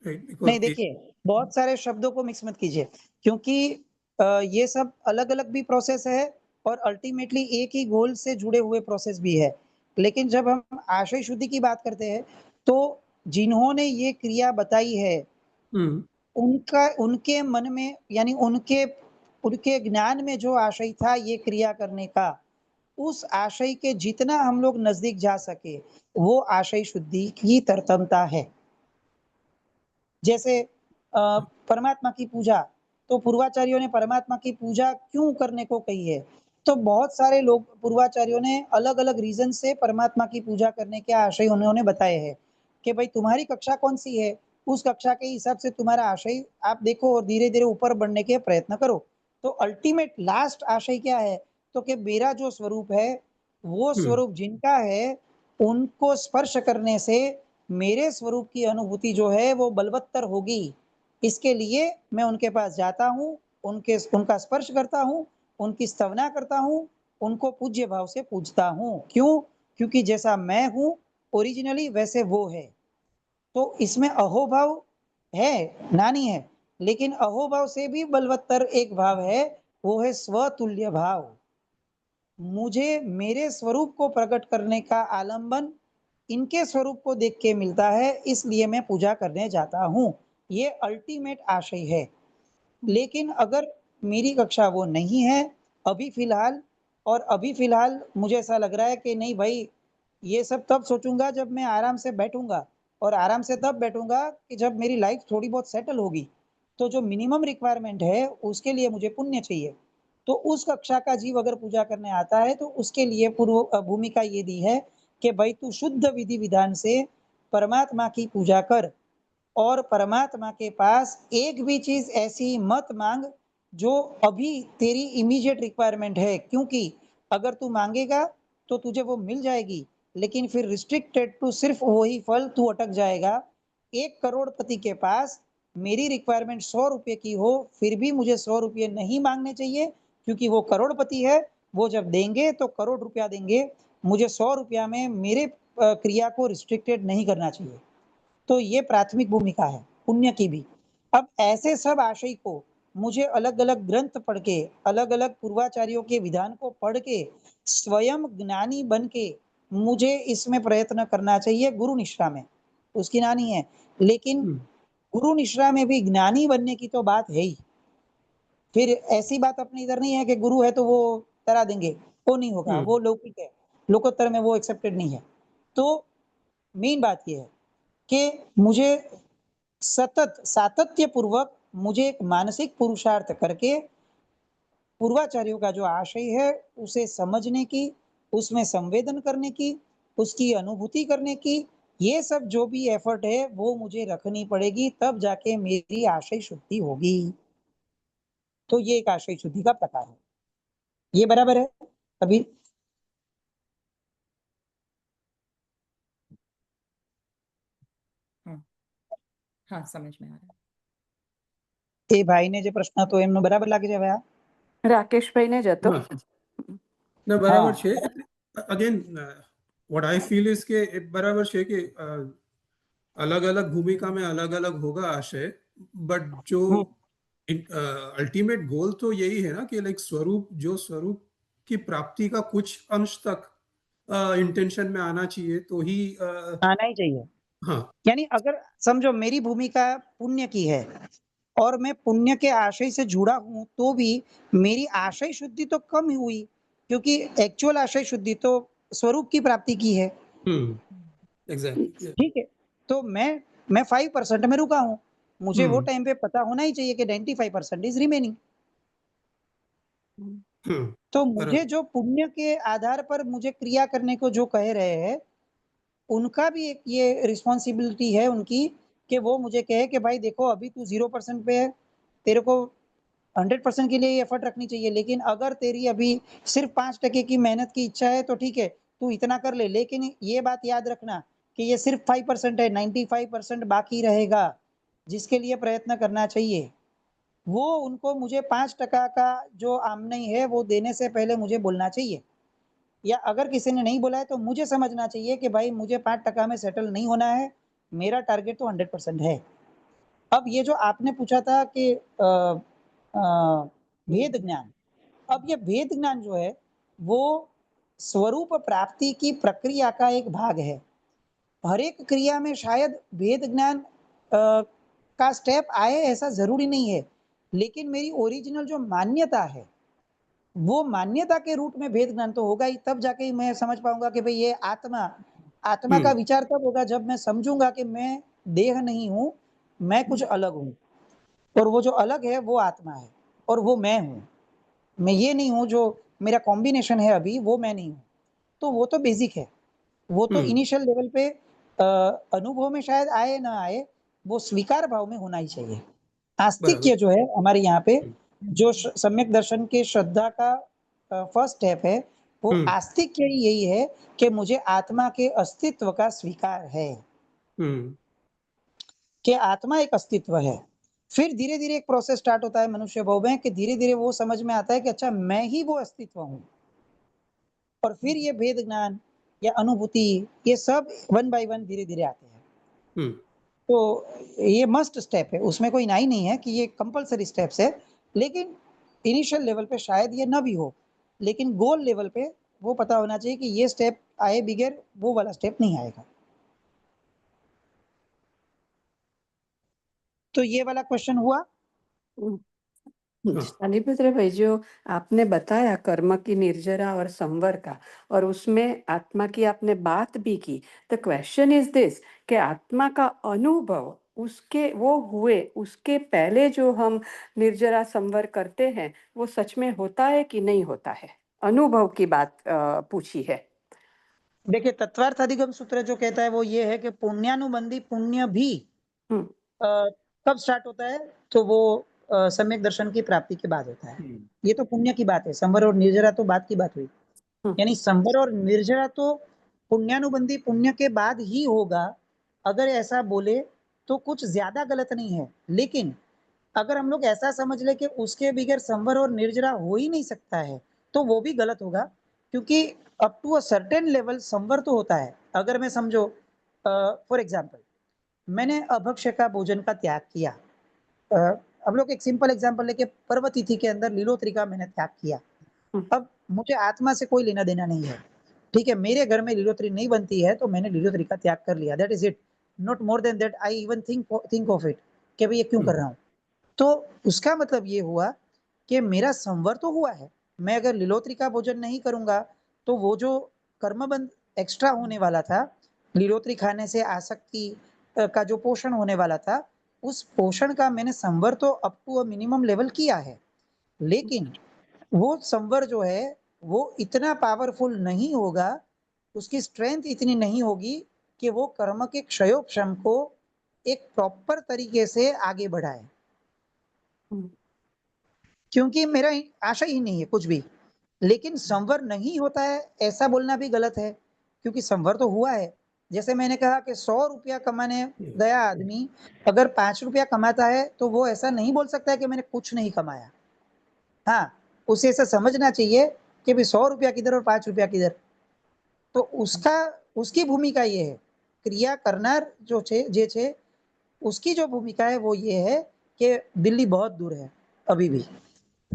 right? नहीं Because देखिए, बहुत सारे शब्दों को मिक्स मत कीजिए, क्योंकि ये सब अलग-अलग भी प्रोसेस है और अल्टीमेटली एक ही गोल से जुड़े हुए प्रोसेस भी है। लेकिन जब हम आशय शुद्धि की बात करते हैं, तो जिन्होंने ये क्रिया बताई है, हम्म, उनका उनके मन में यानी उनके उनके ज्ञान में जो आशय था ये क्रिया करने का, उस आशय के जितना हम लोग नज़दीक जा सके, वो आशय शुद्धि की तरतमता है। जैसे परमात्मा की पूजा, तो पूर्वाचार्यों ने परमात्मा की पूजा क्यों करने को कही है? तो बहुत सारे लोग पूर्वाचार्यों ने अलग-अलग रीज़न से परमात्मा की पूजा करने के आशय उन्होंने बताए हैं, कि भाई तुम्हारी कक्षा कौन-सी है, उस कक्षा के हिसाब से तुम्हारा आशय आप देखो और धीरे-धीरे ऊपर बढ़ने के प्रयत्न करो। तो अल्टीमेट लास्ट आशय क्या है? तो कि मेरा जो स्वरूप है, वो स्वरूप जिनका है, उनको स्पर्श करने से मेरे स्वरूप की अनुभूति जो है वो बलवत्तर होगी। इसके लिए मैं उनके पास जाता हूँ, उनका स्पर्श करता हूँ, उनकी स्तवना करता हूँ, उनको पूज्य भाव से पूजता हूँ। क्यों? क्योंकि जैसा मैं हूँ ओरिजिनली वैसे वो है। तो इसमें अहोभाव है, ना नहीं है, लेकिन अहोभाव से भी बलवत्तर एक भाव है, वो है स्वतुल्य भाव। मुझे मेरे स्वरूप को प्रकट करने का आलंबन इनके स्वरूप को देख के मिलता है, इसलिए मैं पूजा करने जाता हूँ। ये अल्टीमेट आशय है। लेकिन अगर मेरी कक्षा वो नहीं है अभी फ़िलहाल और अभी फ़िलहाल मुझे ऐसा लग रहा है कि नहीं भाई, ये सब तब सोचूँगा जब मैं आराम से बैठूँगा और आराम से तब बैठूँगा कि जब मेरी लाइफ़ थोड़ी बहुत सेटल होगी। तो जो मिनिमम रिक्वायरमेंट है, उसके लिए मुझे पुण्य चाहिए। तो उस कक्षा का जीव अगर पूजा करने आता है, तो उसके लिए भूमिका ये दी है कि भाई तू शुद्ध विधि-विधान से परमात्मा की पूजा कर और परमात्मा के पास एक भी चीज़ ऐसी मत माँग, जो अभी तेरी इमीडिएट रिक्वायरमेंट है, क्योंकि अगर तू माँगेगा, तो तुझे वो मिल जाएगी, लेकिन फिर रिस्ट्रिक्टेड टू सिर्फ़ वही फल तू अटक जाएगा। 1 करोड़पति के पास मेरी रिक्वायरमेंट ₹100 की हो, फिर भी मुझे ₹100 नहीं माँगने चाहिए, क्योंकि वो करोड़पति है, वो जब देंगे तो करोड़ रुपया देंगे। मुझे ₹100 में मेरे क्रिया को रिस्ट्रिक्टेड नहीं करना चाहिए। तो ये प्राथमिक भूमिका है, पुण्य की भी। अब ऐसे सब आशय को मुझे अलग-अलग ग्रंथ पढ़ के, अलग-अलग पूर्वाचार्यों के विधान को पढ़ के, स्वयं ज्ञानी बन के मुझे इसमें प्रयत्न करना चाहिए गुरु निष्ठा में, उसकी ना नहीं है। लेकिन गुरु निष्ठा में भी ज्ञानी बनने की तो बात है ही। फिर ऐसी बात अपने इधर नहीं है कि गुरु है तो वो करा देंगे, वो नहीं होगा, वो लौकिक है, लोकोत्तर में वो एक्सेप्टेड नहीं है। तो मेन बात ये है कि मुझे सतत सातत्य पूर्वक मुझे एक मानसिक पुरुषार्थ करके पूर्वाचार्यों का जो आशय है उसे समझने की, उसमें संवेदन करने की, उसकी अनुभूति करने की, ये सब जो भी एफर्ट है वो मुझे रखनी पड़ेगी, तब जाके मेरी आशय शुद्धि होगी। तो ये एक आशय शुद्धि का प्रकार है। ये बराबर है अभी? हाँ हाँ, समझ में आ रहा है। એ ભાઈને જે પ્રશ્ન હતો એમનો બરાબર લાગે છે હવે આ? રાકેશભાઈને જ હતો. હા. ના બરાબર હા. છે again what I feel is के बराबर છે કે अलग अलग भूमिका में अलग अलग होगा आशय, बट जो हम्म, अल्टीमेट गोल तो यही है ना कि लाइक स्वरूप, जो स्वरूप की प्राप्ति का कुछ अंश तक इंटेंशन में आना चाहिए तो ही आना ही चाहिए। हाँ यानी अगर समझो मेरी भूमिका पुण्य की है और मैं पुण्य के आशय से जुड़ा हूँ, तो भी मेरी आशय शुद्धि तो कम ही हुई, क्योंकि एक्चुअल आशय शुद्धि तो स्वरूप की प्राप्ति की है। एग्जैक्टली ठीक है, तो मैं 5% में रुका हूँ, मुझे वो टाइम पे पता होना ही चाहिए कि 95% इज रिमेनिंग। तो मुझे बराबर जो पुण्य के आधार पर मुझे क्रिया करने को जो कह रहे हैं, उनका भी एक ये रिस्पॉन्सिबिलिटी है उनकी, कि वो मुझे कहे कि भाई देखो अभी तू 0% पे है, तेरे को 100% के लिए एफर्ट रखनी चाहिए, लेकिन अगर तेरी अभी सिर्फ 5% की मेहनत की इच्छा है तो ठीक है, तू इतना कर ले, लेकिन ये बात याद रखना कि ये सिर्फ 5% है, 95% बाकी रहेगा, जिसके लिए प्रयत्न करना चाहिए। वो उनको मुझे 5% का जो आमदनी है वो देने से पहले मुझे बोलना चाहिए, या अगर किसी ने नहीं बोला है तो मुझे समझना चाहिए कि भाई मुझे 5% में सेटल नहीं होना है, मेरा टारगेट तो 100% है। अब ये जो आपने पूछा था कि भेद ज्ञान, अब ये भेद ज्ञान जो है वो स्वरूप प्राप्ति की प्रक्रिया का एक भाग है। हर एक क्रिया में शायद भेद ज्ञान का स्टेप आए ऐसा ज़रूरी नहीं है, लेकिन मेरी ओरिजिनल जो मान्यता है, वो मान्यता के रूट में भेद ज्ञान तो होगा ही, तब जाके ही मैं समझ पाऊँगा कि भई ये आत्मा का विचार तब होगा जब मैं समझूँगा कि मैं देह नहीं हूँ, मैं कुछ अलग हूँ। और वो जो अलग है वो आत्मा है और वो मैं हूँ। मैं ये नहीं हूँ जो मेरा कॉम्बिनेशन है अभी, वो मैं नहीं हूँ। तो वो तो बेसिक है। वो तो इनिशियल लेवल पे अनुभव में शायद आए ना आए, वो स्वीकार भाव में होना ही चाहिए। आस्तिक्य बराबर। जो है हमारे यहाँ पे, जो सम्यक दर्शन के श्रद्धा का फर्स्ट स्टेप है, वो आस्तिक्य ही यही है कि मुझे आत्मा के अस्तित्व का स्वीकार है, हम्म कि आत्मा एक अस्तित्व है। फिर धीरे-धीरे एक प्रोसेस स्टार्ट होता है मनुष्य भव में कि धीरे-धीरे वो समझ में आता है कि अच्छा मैं ही वो अस्तित्व हूँ। और फिर ये भेद ज्ञान या अनुभूति, ये सब वन बाय वन धीरे-धीरे आते हैं। हम्म तो ये मस्ट स्टेप है, उसमें कोई ना ही नहीं है कि ये कंपल्सरी स्टेप्स है, लेकिन इनिशियल लेवल पे शायद ये ना भी हो, लेकिन गोल लेवल पे वो पता होना चाहिए कि ये स्टेप आए बगैर वो वाला स्टेप नहीं आएगा। तो ये वाला क्वेश्चन हुआ? हाँ। शालिपुत्र भाई, जो आपने बताया कर्म की निर्जरा और संवर का, और उसमें आत्मा की आपने बात भी की, द क्वेश्चन इज दिस कि आत्मा का अनुभव उसके वो हुए उसके पहले जो हम निर्जरा संवर करते हैं, वो सच में होता है कि नहीं होता है? अनुभव की बात पूछी है। देखिए, तत्वार्थ अधिगम सूत्र जो कहता है वो ये है कि पुण्यानुबंधी पुण्य भी हम्म कब स्टार्ट होता है? तो वो सम्यक दर्शन की प्राप्ति के बाद होता है। ये तो पुण्य की बात है, संवर और निर्जरा तो बाद की बात हुई। हम्म यानी संवर और निर्जरा तो पुण्यानुबंधी पुण्य के बाद ही होगा। अगर ऐसा बोले तो कुछ ज्यादा गलत नहीं है, लेकिन अगर हम लोग ऐसा समझ ले कि उसके बगैर संवर और निर्जरा हो ही नहीं सकता है, तो वो भी गलत होगा, क्योंकि up to a certain level संवर तो होता है। अगर मैं समझो फॉर एग्जाम्पल, मैंने अभक्ष्य का भोजन का त्याग किया। हम लोग एक सिंपल एग्जाम्पल लेके पर्व तिथि के अंदर लीलोत्री का मैंने त्याग किया। हम्म अब मुझे आत्मा से कोई लेना देना नहीं है, ठीक है, मेरे घर में लीलोत्री नहीं बनती है तो मैंने लीलोत्री का त्याग कर लिया, that is it. Not more than that, I even think of it कि भाई ये क्यों कर रहा हूँ। तो उसका मतलब ये हुआ कि मेरा संवर तो हुआ है। मैं अगर लीलोत्री का भोजन नहीं करूंगा तो वो जो कर्मबंध एक्स्ट्रा होने वाला था, लीलोत्री खाने से आसक्ति का जो पोषण होने वाला था, उस पोषण का मैंने संवर तो up to a minimum level किया है, लेकिन वो संवर जो है वो इतना पावरफुल नहीं होगा, उसकी स्ट्रेंथ इतनी नहीं होगी कि वो कर्म के क्षयोपशम को एक प्रॉपर तरीके से आगे बढ़ाए, हम्म क्योंकि मेरा आशा ही नहीं है कुछ भी। लेकिन संवर नहीं होता है ऐसा बोलना भी गलत है, क्योंकि संवर तो हुआ है। जैसे मैंने कहा कि 100 रुपया कमाने गया आदमी अगर 5 रुपया कमाता है तो वो ऐसा नहीं बोल सकता है कि मैंने कुछ नहीं कमाया। हाँ, उसे ऐसा समझना चाहिए कि भाई 100 रुपया किधर और 5 रुपया किधर। तो उसका उसकी भूमिका ये है, क्रिया करनार जो छे उसकी जो भूमिका है वो ये है कि दिल्ली बहुत दूर है अभी भी,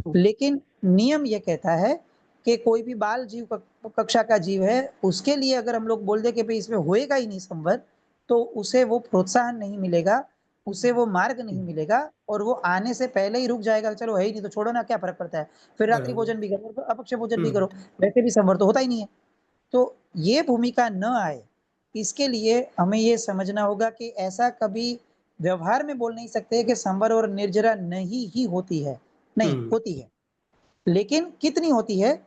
लेकिन नियम ये कहता है कि कोई भी बाल जीव कक्षा का जीव है, उसके लिए अगर हम लोग बोल दे कि भाई इसमें होएगा ही नहीं संवर, तो उसे वो प्रोत्साहन नहीं मिलेगा, उसे वो मार्ग नहीं मिलेगा, और वो आने से पहले ही रुक जाएगा। चलो है ही नहीं तो छोड़ो ना, क्या फर्क पड़ता है, फिर रात्रि बराबर। भोजन भी करो, तो अपक्ष भोजन भी करो, वैसे भी संवर तो होता ही नहीं है। तो ये भूमिका न आए, इसके लिए हमें ये समझना होगा कि ऐसा कभी व्यवहार में बोल नहीं सकते कि संवर और निर्जरा नहीं ही होती है, नहीं होती है। लेकिन कितनी होती है?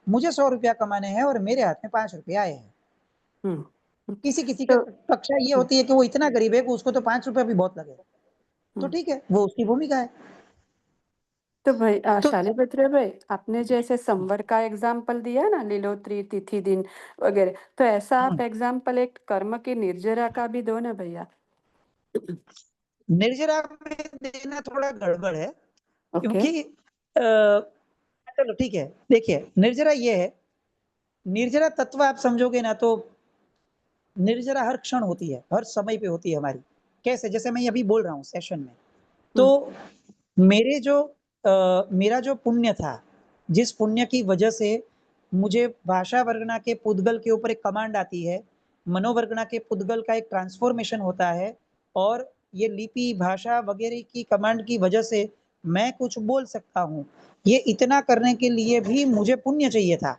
मुझे 100 रुपया कमाने हैं और मेरे हाथ में 5 रुपए आए हैं। हम्म किसी-किसी का तो कक्षा ये होती है कि वो इतना गरीब है कि उसको तो 5 रुपया भी बहुत लगे। तो हम्म ठीक है, वो उसकी भूमिका है। तो भाई तो शालिपुत्र भाई, आपने जैसे संवर का एग्जाम्पल दिया ना, लीलोत्री तिथि दिन वगैरह, तो ऐसा आप हुँ, एग्जाम्पल एक कर्म की निर्जरा का भी दो ना भैया। निर्जरा में देना थोड़ा गड़बड़ है, ओके। क्योंकि चलो ठीक है। देखिए, निर्जरा ये है, निर्जरा तत्व आप समझोगे ना तो निर्जरा हर क्षण होती है, हर समय पे होती है हमारी। कैसे? जैसे मैं अभी बोल रहा हूँ सेशन में, हम्म तो मेरा जो पुण्य था, जिस पुण्य की वजह से मुझे भाषा वर्गणा के पुद्गल के ऊपर एक कमांड आती है, मनोवर्गणा के पुद्गल का एक ट्रांसफ़ॉर्मेशन होता है, और ये लिपि, भाषा वगैरह की कमांड की वजह से मैं कुछ बोल सकता हूँ। ये इतना करने के लिए भी मुझे पुण्य चाहिए था।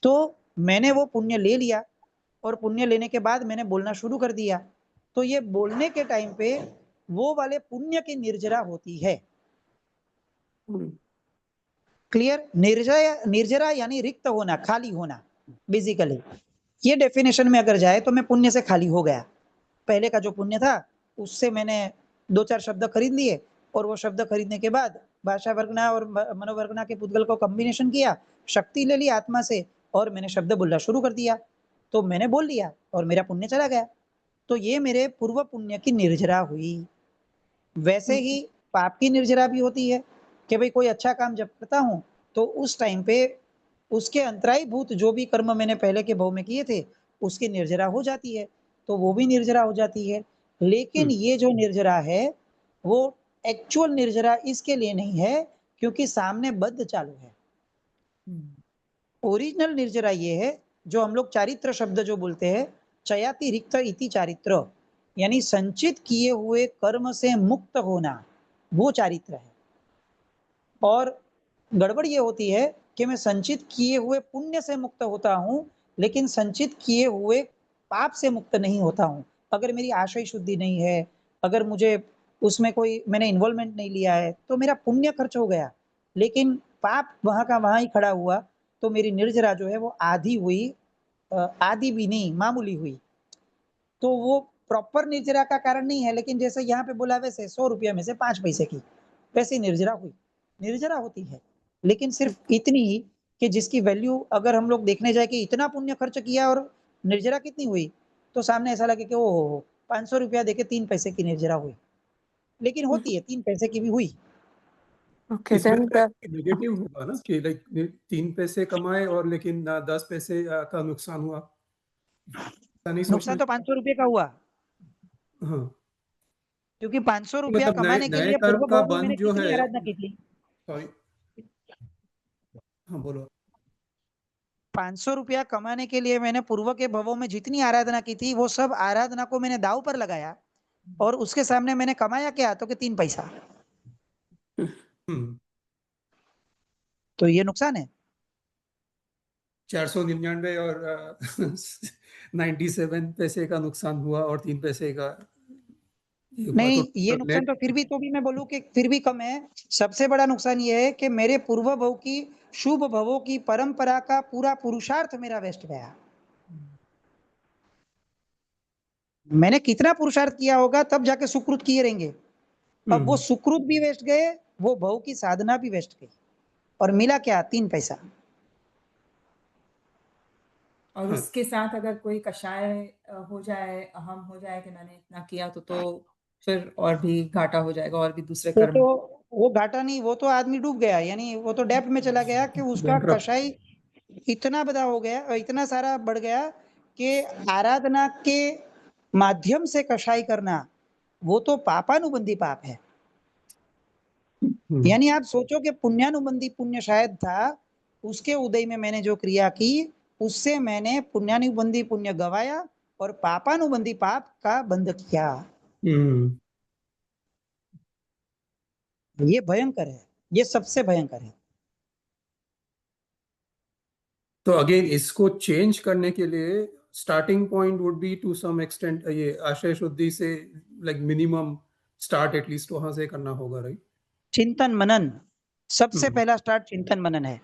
तो मैंने वो पुण्य ले लिया, और पुण्य लेने के बाद मैंने बोलना शुरू कर दिया। तो ये बोलने के टाइम पे वो वाले पुण्य की निर्जरा होती है। हम्म क्लियर? निर्जरा यानी रिक्त होना, खाली होना बेसिकली। ये डेफिनेशन में अगर जाए तो मैं पुण्य से खाली हो गया। पहले का जो पुण्य था उससे मैंने 2-4 शब्द खरीद लिए और वो शब्द खरीदने के बाद भाषा वर्गना और मनोवर्गना के पुद्गल को कॉम्बिनेशन किया, शक्ति ले ली आत्मा से और मैंने शब्द बोलना शुरू कर दिया। तो मैंने बोल लिया और मेरा पुण्य चला गया। तो ये मेरे पूर्व पुण्य की निर्जरा हुई। वैसे ही पाप की निर्जरा भी होती है कि भाई कोई अच्छा काम जब करता हूँ तो उस टाइम पे उसके अंतरायभूत जो भी कर्म मैंने पहले के भव में किए थे उसकी निर्जरा हो जाती है, तो वो भी निर्जरा हो जाती है। लेकिन ये जो निर्जरा है वो एक्चुअल निर्जरा इसके लिए नहीं है क्योंकि सामने बद्ध चालू है। ओरिजिनल निर्जरा ये है जो हम लोग चारित्र शब्द जो बोलते हैं, चयाति रिक्त इति चारित्र, यानी संचित किए हुए कर्म से मुक्त होना, वो चारित्र है। और गड़बड़ ये होती है कि मैं संचित किए हुए पुण्य से मुक्त होता हूँ लेकिन संचित किए हुए पाप से मुक्त नहीं होता हूँ। अगर मेरी आशय शुद्धि नहीं है, अगर मुझे उसमें कोई मैंने इन्वॉल्वमेंट नहीं लिया है तो मेरा पुण्य खर्च हो गया, लेकिन पाप वहां का वहां ही खड़ा हुआ, तो मेरी निर्जरा जो है वो आधी हुई, आधी भी नहीं, मामूली हुई। तो वो प्रॉपर निर्जरा का कारण नहीं है, लेकिन जैसे यहाँ पे बोला वैसे 100 रुपया में से 5 पैसे की वैसे निर्जरा हुई। निर्जरा होती है लेकिन सिर्फ इतनी ही कि जिसकी वैल्यू अगर हम लोग देखने जाए कि इतना पुण्य खर्च किया और निर्जरा कितनी हुई, तो सामने ऐसा लगे कि ओ 500 रुपया देके 3 पैसे की निर्जरा हुई, लेकिन होती है 3 पैसे की भी हुई। Okay, इसमें then the नेगेटिव होगा ना कि लाइक 3 पैसे कमाए और लेकिन 10 पैसे का नुकसान हुआ, ऐसा नहीं सोचना नुकसान तो 500 रुपये का हुआ, चाहिए। हाँ, क्योंकि 500 रुपया मतलब नए कमाने के नए लिए कर्म पूर्व का भाव में मैंने बंध जो कितनी है, आराधना की थी। सॉरी, हाँ बोलो। 500 रुपया कमाने के लिए मैंने पूर्व के भवों में जितनी आराधना की थी वो सब आराधना को मैंने दाव पर लगाया और उसके सामने मैंने कमाया क्या, तो कि 3 पैसा। हम्म, तो ये नुकसान है। 499 और 97 पैसे का नुकसान हुआ और 3 पैसे का ये हुआ, नहीं, तो ये नुकसान नेट तो फिर भी, तो भी मैं बोलूं कि फिर भी कम है। सबसे बड़ा नुकसान ये है कि मेरे पूर्व भव की, शुभ भवों की परंपरा का पूरा पुरुषार्थ मेरा वेस्ट गया। मैंने कितना पुरुषार्थ किया होगा तब जाके सुकृत किए रहेंगे। अब वो सुकृत भी वेस्ट गए, वो भव की साधना भी वेस्ट गई, और मिला क्या, 3 पैसा। और हाँ। उसके साथ अगर कोई कषाय हो जाए, अहम हो जाए कि मैंने इतना किया, तो फिर और भी घाटा हो जाएगा और भी दूसरे वो कर्म। तो, वो घाटा नहीं, वो तो आदमी डूब गया, यानी वो तो डेप्थ में चला गया कि उसका Bankrupt। कषाय इतना बड़ा हो गया और इतना सारा बढ़ गया कि आराधना के माध्यम से कषाय करना वो तो पापानुबंधी पाप है। यानी आप सोचो कि पुण्यानुबंधी पुण्य शायद था, उसके उदय में मैंने जो क्रिया की उससे मैंने पुण्यानुबंधी पुण्य गवाया और पापानुबंधी पाप का बंध किया। ये भयंकर है, ये सबसे भयंकर है। तो अगेन इसको चेंज करने के लिए starting point would be to some extent ये आशय शुद्धि से, लाइक मिनिमम स्टार्ट एटलीस्ट वहां से करना होगा, राइट? चिंतन मनन, सबसे पहला स्टार्ट चिंतन मनन है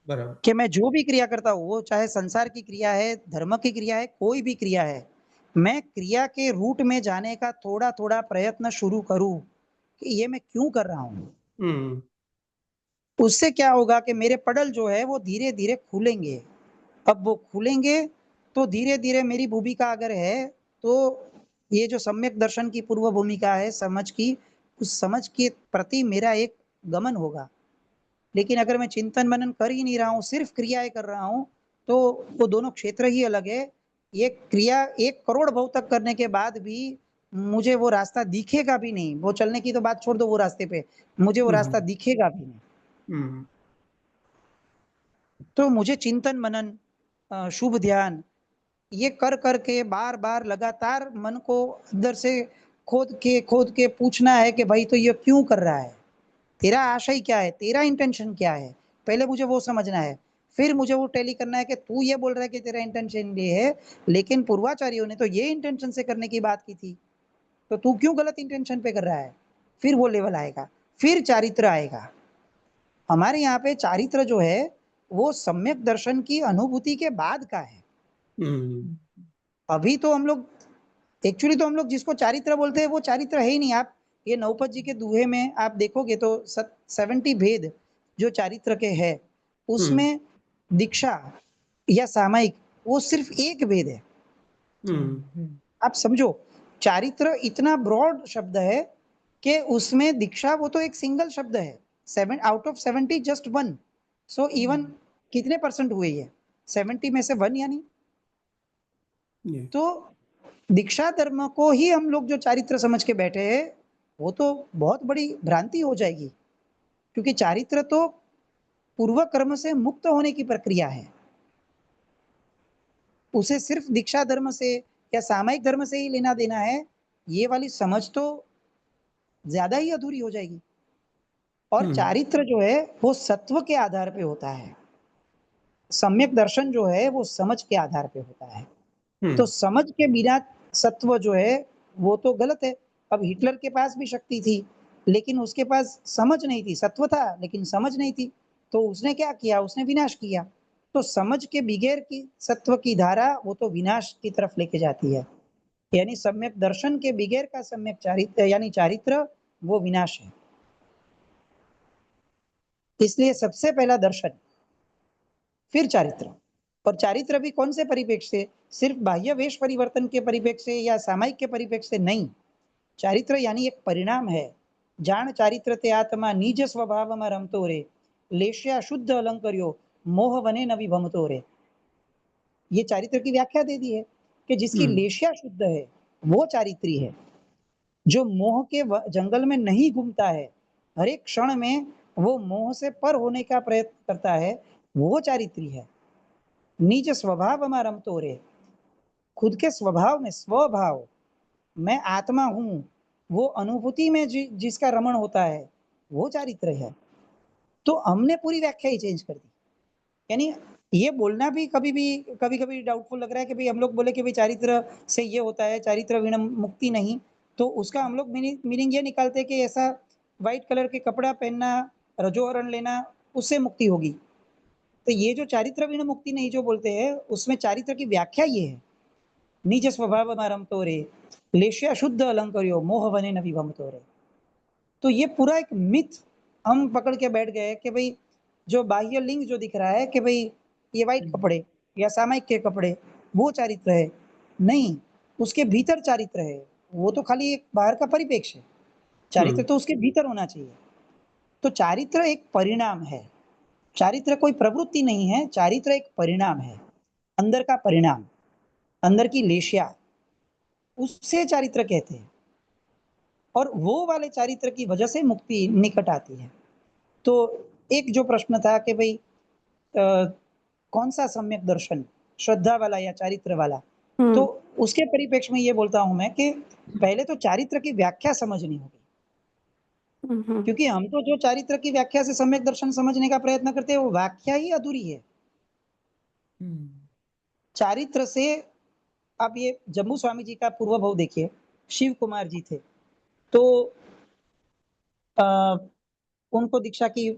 बराबर। कि मैं जो भी क्रिया करता हूँ, वो चाहे संसार की क्रिया है, धर्म की क्रिया है, कोई भी क्रिया है, मैं क्रिया के रूट में जाने का थोड़ा थोड़ा प्रयत्न शुरू करूं कि ये मैं क्यों कर रहा हूं। उससे क्या होगा कि मेरे पडल जो है वो धीरे धीरे खुलेंगे। अब वो खुलेंगे तो धीरे धीरे मेरी भूमिका अगर है तो ये जो सम्यक दर्शन की पूर्व भूमिका है समझ की, उस समझ के प्रति मेरा एक गमन होगा। लेकिन अगर मैं चिंतन मनन कर ही नहीं रहा हूँ, सिर्फ क्रियाएं कर रहा हूँ, तो वो दोनों क्षेत्र ही अलग है। ये क्रिया 1 करोड़ भव तक करने के बाद भी मुझे वो रास्ता दिखेगा भी नहीं, वो चलने की तो बात छोड़ दो, वो रास्ते पे मुझे वो रास्ता दिखेगा भी नहीं। तो मुझे चिंतन मनन, शुभ ध्यान ये कर करके बार बार लगातार मन को अंदर से खोद के पूछना है कि भाई तो ये क्यों कर रहा है, तेरा आशय क्या है, तेरा इंटेंशन क्या है, पहले मुझे वो समझना है। फिर मुझे वो टैली करना है कि तू ये बोल रहा है कि तेरा इंटेंशन ये है, लेकिन पूर्वाचार्यों ने तो ये इंटेंशन से करने की बात की थी, तो तू क्यों गलत इंटेंशन पे कर रहा है। फिर वो लेवल आएगा, फिर चारित्र आएगा। हमारे यहाँ पे चारित्र जो है वो सम्यक दर्शन की अनुभूति के बाद का है। हम्म, अभी तो हम लोग एक्चुअली तो हम लोग जिसको चारित्र बोलते हैं वो चारित्र है ही नहीं। आप ये नौपद जी के दोहे में आप देखोगे तो 70 भेद जो चारित्र के है उसमें दीक्षा या सामायिक वो सिर्फ एक भेद है। आप समझो चारित्र इतना ब्रॉड शब्द है कि उसमें दीक्षा वो तो एक सिंगल शब्द है। 7 out of 70 just 1। So even कितने परसेंट हुए ये 70 में से 1 यानी। ये तो दीक्षा धर्म को ही हम लोग जो चारित्र समझ के बैठे हैं वो तो बहुत बड़ी भ्रांति हो जाएगी, क्योंकि चारित्र तो पूर्व कर्म से मुक्त होने की प्रक्रिया है। उसे सिर्फ दीक्षा धर्म से या सामायिक धर्म से ही लेना देना है, ये वाली समझ तो ज्यादा ही अधूरी हो जाएगी। और चारित्र जो है वो सत्व के आधार पे होता है, सम्यक दर्शन जो है वो समझ के आधार पे होता है। तो समझ के बिना सत्व जो है वो तो गलत है। अब हिटलर के पास भी शक्ति थी लेकिन उसके पास समझ नहीं थी, सत्व था लेकिन समझ नहीं थी, तो उसने क्या किया, उसने विनाश किया। तो समझ के बिगैर की सत्व की धारा वो तो विनाश की तरफ लेके जाती है। यानी सम्यक दर्शन के बिगैर का सम्यक चारित्र यानी चारित्र वो विनाश है। इसलिए सबसे पहला दर्शन फिर चारित्र। और चारित्र भी कौन से परिप्रेक्ष्य से, सिर्फ बाह्य वेश परिवर्तन के परिप्रेक्ष्य से या सामायिक के परिप्रेक्ष्य से नहीं। चारित्र यानी एक परिणाम है। जान चारित्र ते आत्मा निज स्वभाव में रमतो रे, लेश्या शुद्ध अलंकर्यो मोह वने न विभमतो रे। ये चारित्र की व्याख्या दे दी है कि जिसकी लेश्या शुद्ध है वो चारित्री है, जो मोह के जंगल में नहीं घूमता है, हर एक क्षण में वो मोह से पर होने का प्रयत्न करता है, वो चारित्री है। निज स्वभाव में रमतो रे, खुद के स्वभाव में, स्वभाव मैं आत्मा हूं, वो अनुभूति में जिसका रमण होता है वो चारित्र है। तो हमने पूरी व्याख्या ही चेंज कर दी। यानी ये बोलना भी कभी कभी डाउटफुल लग रहा है कि भाई हम लोग बोले कि भाई चारित्र से ये होता है, चारित्र विण मुक्ति नहीं, तो उसका हम लोग मीनिंग ये निकालते हैं कि ऐसा व्हाइट कलर के कपड़ा पहनना, रजोहरण लेना, उससे मुक्ति होगी। तो ये जो चारित्र विण मुक्ति नहीं जो बोलते हैं उसमें चारित्र की व्याख्या ये है, निज स्वभाव रमतो रे, लेश्या शुद्ध अलंकर्यो मोह वने न विभमतो रे। तो ये पूरा एक मिथ हम पकड़ के बैठ गए कि भाई जो बाह्य लिंग जो दिख रहा है कि भाई ये व्हाइट कपड़े या सामायिक के कपड़े वो चारित्र है, नहीं, उसके भीतर चारित्र है। वो तो खाली एक बाहर का परिप्रेक्ष्य है, चारित्र तो उसके भीतर होना चाहिए। तो चारित्र एक परिणाम है, चारित्र कोई प्रवृत्ति नहीं है, चारित्र एक परिणाम है, अंदर का परिणाम, अंदर की लेशिया, उससे चारित्र कहते हैं। और वो वाले चारित्र की वजह से मुक्ति निकट आती है। तो एक जो प्रश्न था कि भाई कौन सा सम्यक दर्शन, श्रद्धा वाला या चारित्र वाला, तो उसके परिप्रेक्ष्य में ये बोलता हूं मैं कि पहले तो चारित्र की व्याख्या समझनी होगी, क्योंकि हम तो जो चारित्र की व्याख्या से सम्यक दर्शन समझने का प्रयत्न करते हैं वो व्याख्या ही अधूरी है। चारित्र से आप ये जम्मू स्वामी जी का पूर्व भव देखिए, शिव कुमार जी थे, तो उनको दीक्षा की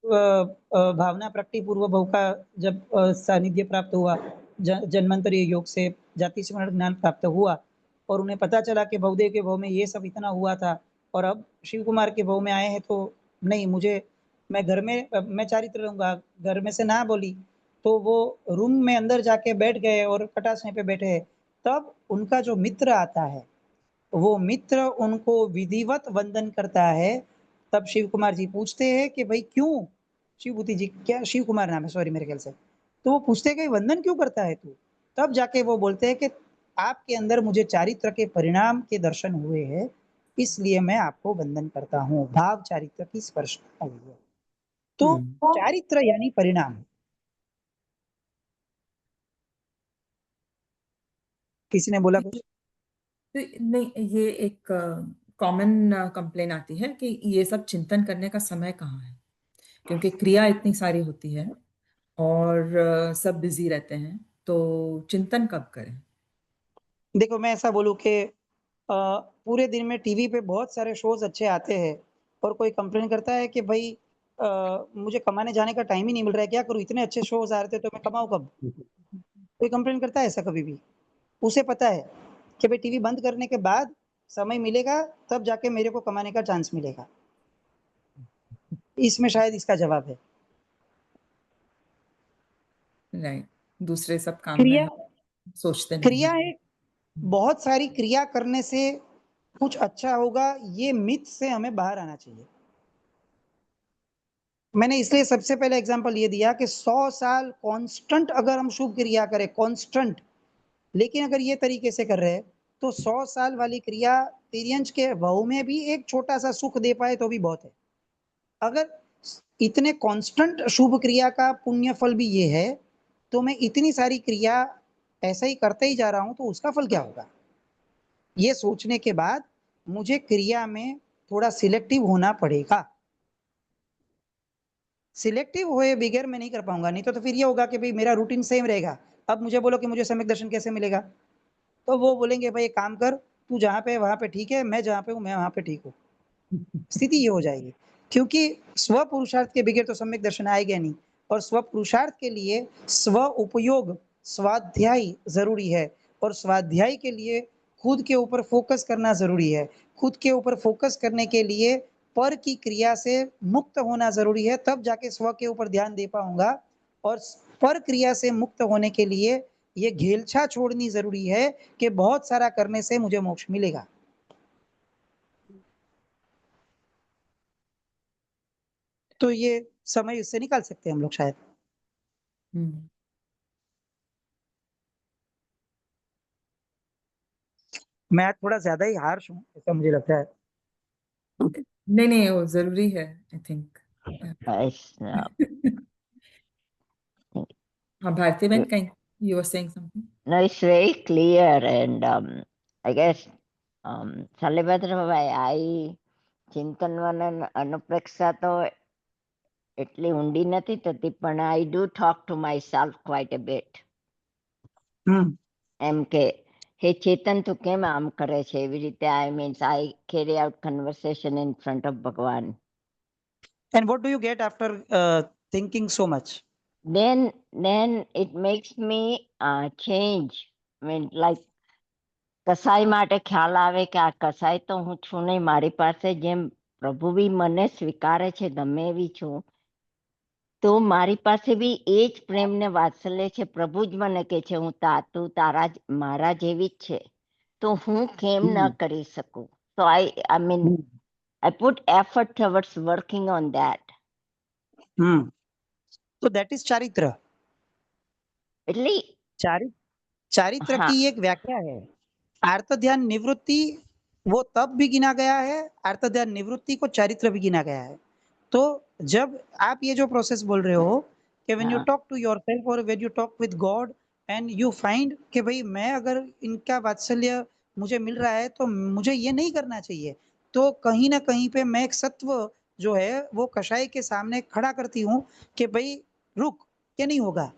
भावना प्रकटी पूर्व भव का जब सानिध्य प्राप्त हुआ, जन्मंतरी योग से जाति स्मरण ज्ञान प्राप्त हुआ और उन्हें पता चला कि भवदेव के भव में ये सब इतना हुआ था और अब शिव कुमार के भव में आए हैं, तो नहीं, मुझे मैं घर में मैं चारित्र रहूंगा, घर में से ना बोली, तो वो रूम में अंदर जाके बैठ गए और कटासने पे बैठे। तब उनका जो मित्र आता है वो मित्र उनको विधिवत वंदन करता है। तब शिव कुमार जी पूछते हैं कि भाई क्यों, शिवभूति जी, क्या शिव कुमार नाम है, सॉरी मेरे ख्याल से, तो वो पूछते हैं कि वंदन क्यों करता है तू। तब जाके वो बोलते हैं कि आपके अंदर मुझे चारित्र के परिणाम के दर्शन हुए हैं, इसलिए मैं आपको वंदन करता हूँ, भाव चारित्र की स्पर्शता हुई है। तो चारित्र यानी परिणाम। किसी ने बोला कुछ? नहीं, ये एक कॉमन कंप्लेन आती है कि ये सब चिंतन करने का समय कहाँ है, क्योंकि क्रिया इतनी सारी होती है और सब बिजी रहते हैं, तो चिंतन कब करें? देखो मैं ऐसा बोलूं कि पूरे दिन में टीवी पे बहुत सारे शोज अच्छे आते हैं और कोई कंप्लेन करता है कि भाई मुझे कमाने जाने का टाइम ही नहीं मिल रहा है, क्या करूँ? इतने अच्छे शोज़ आ रहे थे तो मैं कमाऊँ कब? कोई कंप्लेन करता है ऐसा कभी भी? उसे पता है कि भाई टीवी बंद करने के बाद समय मिलेगा तब जाके मेरे को कमाने का चांस मिलेगा। इसमें शायद इसका जवाब है। राइट, दूसरे सब काम में क्रिया हम सोचते नहीं क्रिया हैं। एक बहुत सारी क्रिया करने से कुछ अच्छा होगा, ये मिथ से हमें बाहर आना चाहिए। मैंने इसलिए सबसे पहले एग्जांपल ये दिया कि 100 साल कांस्टेंट अगर हम शुभ क्रिया करें, कांस्टेंट, लेकिन अगर ये तरीके से कर रहे हैं तो 100 साल वाली क्रिया तिर्यंच के भव में भी एक छोटा सा सुख दे पाए तो भी बहुत है। अगर इतने कांस्टेंट शुभ क्रिया का पुण्य फल भी ये है तो मैं इतनी सारी क्रिया ऐसा ही करते ही जा रहा हूं तो उसका फल क्या होगा? ये सोचने के बाद मुझे क्रिया में थोड़ा सिलेक्टिव होना पड़ेगा। सिलेक्टिव हुए बगैर मैं नहीं कर पाऊंगा, नहीं तो फिर ये होगा कि भाई मेरा रूटीन सेम रहेगा। अब मुझे बोलो कि मुझे सम्यक दर्शन कैसे मिलेगा, तो वो बोलेंगे भाई एक काम कर, तू जहाँ पे वहां पे ठीक है, मैं जहाँ पे हूँ मैं वहां पे ठीक हूँ। स्थिति ये हो जाएगी, क्योंकि स्व पुरुषार्थ के बगैर तो सम्यक दर्शन आएगा नहीं, और स्व पुरुषार्थ के लिए स्व उपयोग स्वाध्याय जरूरी है, और स्वाध्याय के लिए खुद के ऊपर फोकस करना जरूरी है। खुद के ऊपर फोकस करने के लिए पर की क्रिया से मुक्त होना जरूरी है, तब जाके स्व के ऊपर ध्यान दे पाऊंगा। और पर क्रिया से मुक्त होने के लिए ये घेलछा छोड़नी जरूरी है कि बहुत सारा करने से मुझे मोक्ष मिलेगा। तो ये समय इससे निकाल सकते हैं हम लोग शायद। हम्म, मैं आज थोड़ा ज्यादा ही हार्श हूँ ऐसा मुझे लगता है। नहीं नहीं, वो जरूरी है, आई थिंक। It's, हाँ, भारती बहन, कहीं you were saying something? no, it's very clear, and I guess Shailendrabhai, ચિંતન વનન અનુપ્રેક્ષા તો એટલી ઊંડી નથી થતી, પણ I do talk to myself quite a bit. हम्म એમ કે હે ચેતન તું કેમ આમ કરે છે, એવી રીતે I carry out conversation in front of Bhagwan. And what do you get after thinking so much? Then it makes me change. I mean, like કસાઈ માટે ખ્યાલ આવે કે આ કસાઈ તો હું છું નહીં, મારી પાસે જેમ પ્રભુ બી મને સ્વીકારે છે ગમે એવી છું, તો મારી પાસે બી એ જ પ્રેમ ને વાત્સલ્ય છે. પ્રભુ જ મને કહે છે હું તું તારા મારા જેવી જ છે, તો હું કેમ ન કરી શકું? So I mean I put effort towards working on that. तो दैट इज चारित्र। એટલે चारित्र हाँ, की एक व्याख्या है। आर्त ध्यान निवृत्ति वो तब भी गिना गया है, आर्त ध्यान निवृत्ति को चारित्र भी गिना गया है। तो जब आप ये जो प्रोसेस बोल रहे हो कि व्हेन यू हाँ, टॉक टू योरसेल्फ और when you talk with God and you find कि भाई मैं अगर इनका वात्सल्य मुझे मिल रहा है तो मुझे ये नहीं करना चाहिए, तो कहीं ना कहीं पे मैं एक सत्व जो है वो कषाय के सामने खड़ा करती हूँ कि भाई रुक, ये नहीं होगा।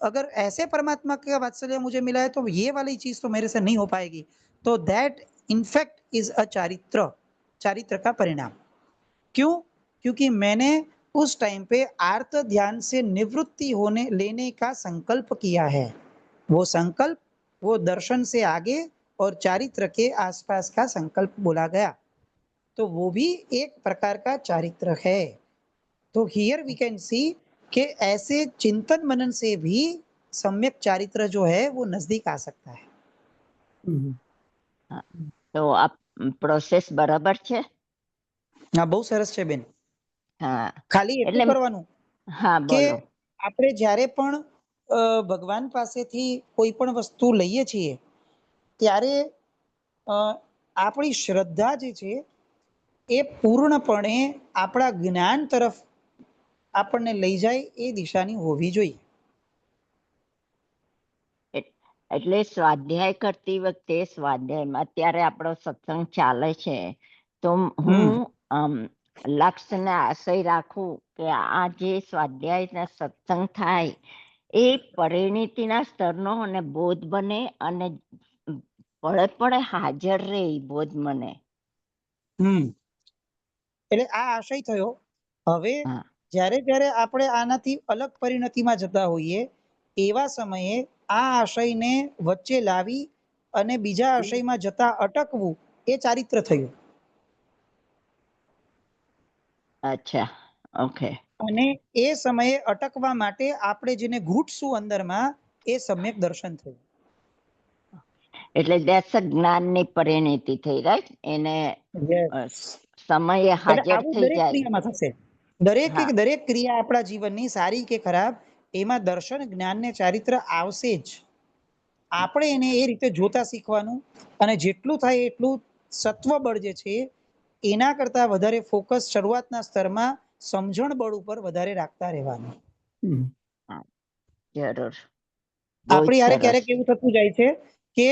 अगर ऐसे परमात्मा का वात्सल्य मुझे मिला है तो ये वाली चीज तो मेरे से नहीं हो पाएगी। तो दैट इनफैक्ट इज अ चारित्र, चारित्र का परिणाम। क्यों? क्योंकि मैंने उस टाइम पे आर्त ध्यान से निवृत्ति होने लेने का संकल्प किया है। वो संकल्प वो दर्शन से आगे और चारित्र के आसपास का संकल्प बोला गया, तो वो भी एक प्रकार का चारित्र है। तो हियर वी कैन सी कि ऐसे चिंतन मनन से भी सम्यक चारित्र जो है वो नजदीक आ सकता है। हाँ, तो आप પ્રોસેસ બરાબર છે? હા, બહુ સરસ છે બેન। હા, ખાલી એટલું એટલે કરવાનું હા કે બોલો. આપણે જ્યારે પણ ભગવાન પાસેથી કોઈ પણ વસ્તુ લઈએ છીએ ત્યારે આપણી શ્રદ્ધા જે છે એ પૂર્ણપણે આપણા જ્ઞાન તરફ આપણને લઈ જાય એ દિશાની હોવી જોઈએ। એટલે સ્વાધ્યાય કરતી વખતે સ્વાધ્યાયમાં અત્યારે આપણો સત્સંગ ચાલે છે, તો હું લક્ષ્ય ને આશય રાખું કે આ જે સ્વાધ્યાય સત્સંગ થાય એ પરિણીતિના સ્તરનો અને બોધ બને, અને પળે પળે હાજર રહે બોધ મને। એટલે આ આશય થયો હવે હા જ્યારે જ્યારે આપણે આનાથી અલગ પરિણતિમાં જતા હોઈએ એવા સમયે આ આશયને વચ્ચે લાવી અને બીજા આશયમાં જતા અટકવું એ ચારિત્ર થયું. અચ્છા ઓકે અને એ સમયે અટકવા માટે આપણે જેને ઘૂંટશું અંદરમાં એ સમ્યક દર્શન થયું. એટલે that's a જ્ઞાનની પરિણીતિ થઈ રાઈટ એને Yes. સમયે એટલે હાજર આવું થઈ દરેક જાય. ક્રિયામાં થશે. દરેક હા દરેક ક્રિયા આપણા જીવનની સારી કે ખરાબ એમાં દર્શન જ્ઞાન ને ચારિત્ર આવશે જ. આપણે એને એ રીતે જોતા શીખવાનું અને જેટલું થાય એટલું સત્વ બળ જે છે એના કરતા વધારે ફોકસ શરૂઆતના સ્તરમાં સમજણ બળ ઉપર વધારે રાખતા રહેવાનું. હમ. હા, જરૂર બહુ જ આપણે યારે સરસ. ક્યારેક એવું થતું જાય છે કે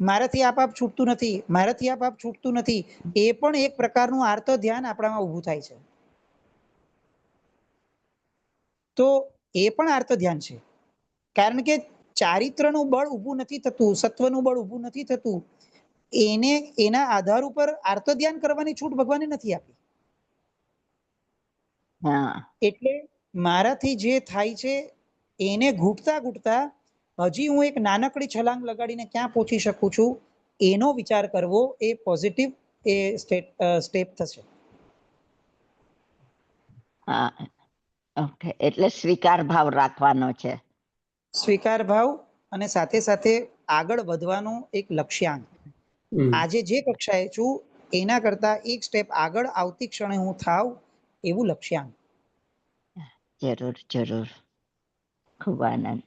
મારાથી આપ છૂટતું નથી, મારાથી આપ છૂટતું નથી. એ પણ એક પ્રકારનું આર્ત ધ્યાન આપણામાં ઊભું થાય છે. તો એ પણ આર્ત ધ્યાન છે. કારણ કે ચારિત્રનું બળ ઊભું નથી થતું, સત્વનું બળ ઊભું નથી થતું. એને એના આધાર ઉપર આર્ત ધ્યાન કરવાની છૂટ ભગવાને નથી આપી. હા એટલે મારાથી જે થાય છે એને ઘૂંટતા ઘૂંટતા હજી હું એક નાનકડી છલાંગ લગાડીને ક્યાં પહોંચી શકું છું એનો વિચાર કરવો એ પોઝિટિવ એ સ્ટેપ થશે. હા ઓકે એટલે સ્વીકાર ભાવ રાખવાનો છે. સ્વીકાર ભાવ અને સાથે સાથે આગળ વધવાનો એક લક્ષ્યાંક. હમ. આજે જે કક્ષાએ છું એના કરતા એક સ્ટેપ આગળ આવતી ક્ષણે હું થાવ એવું લક્ષ્યાંક. જરૂર જરૂર ખૂબ આનંદ.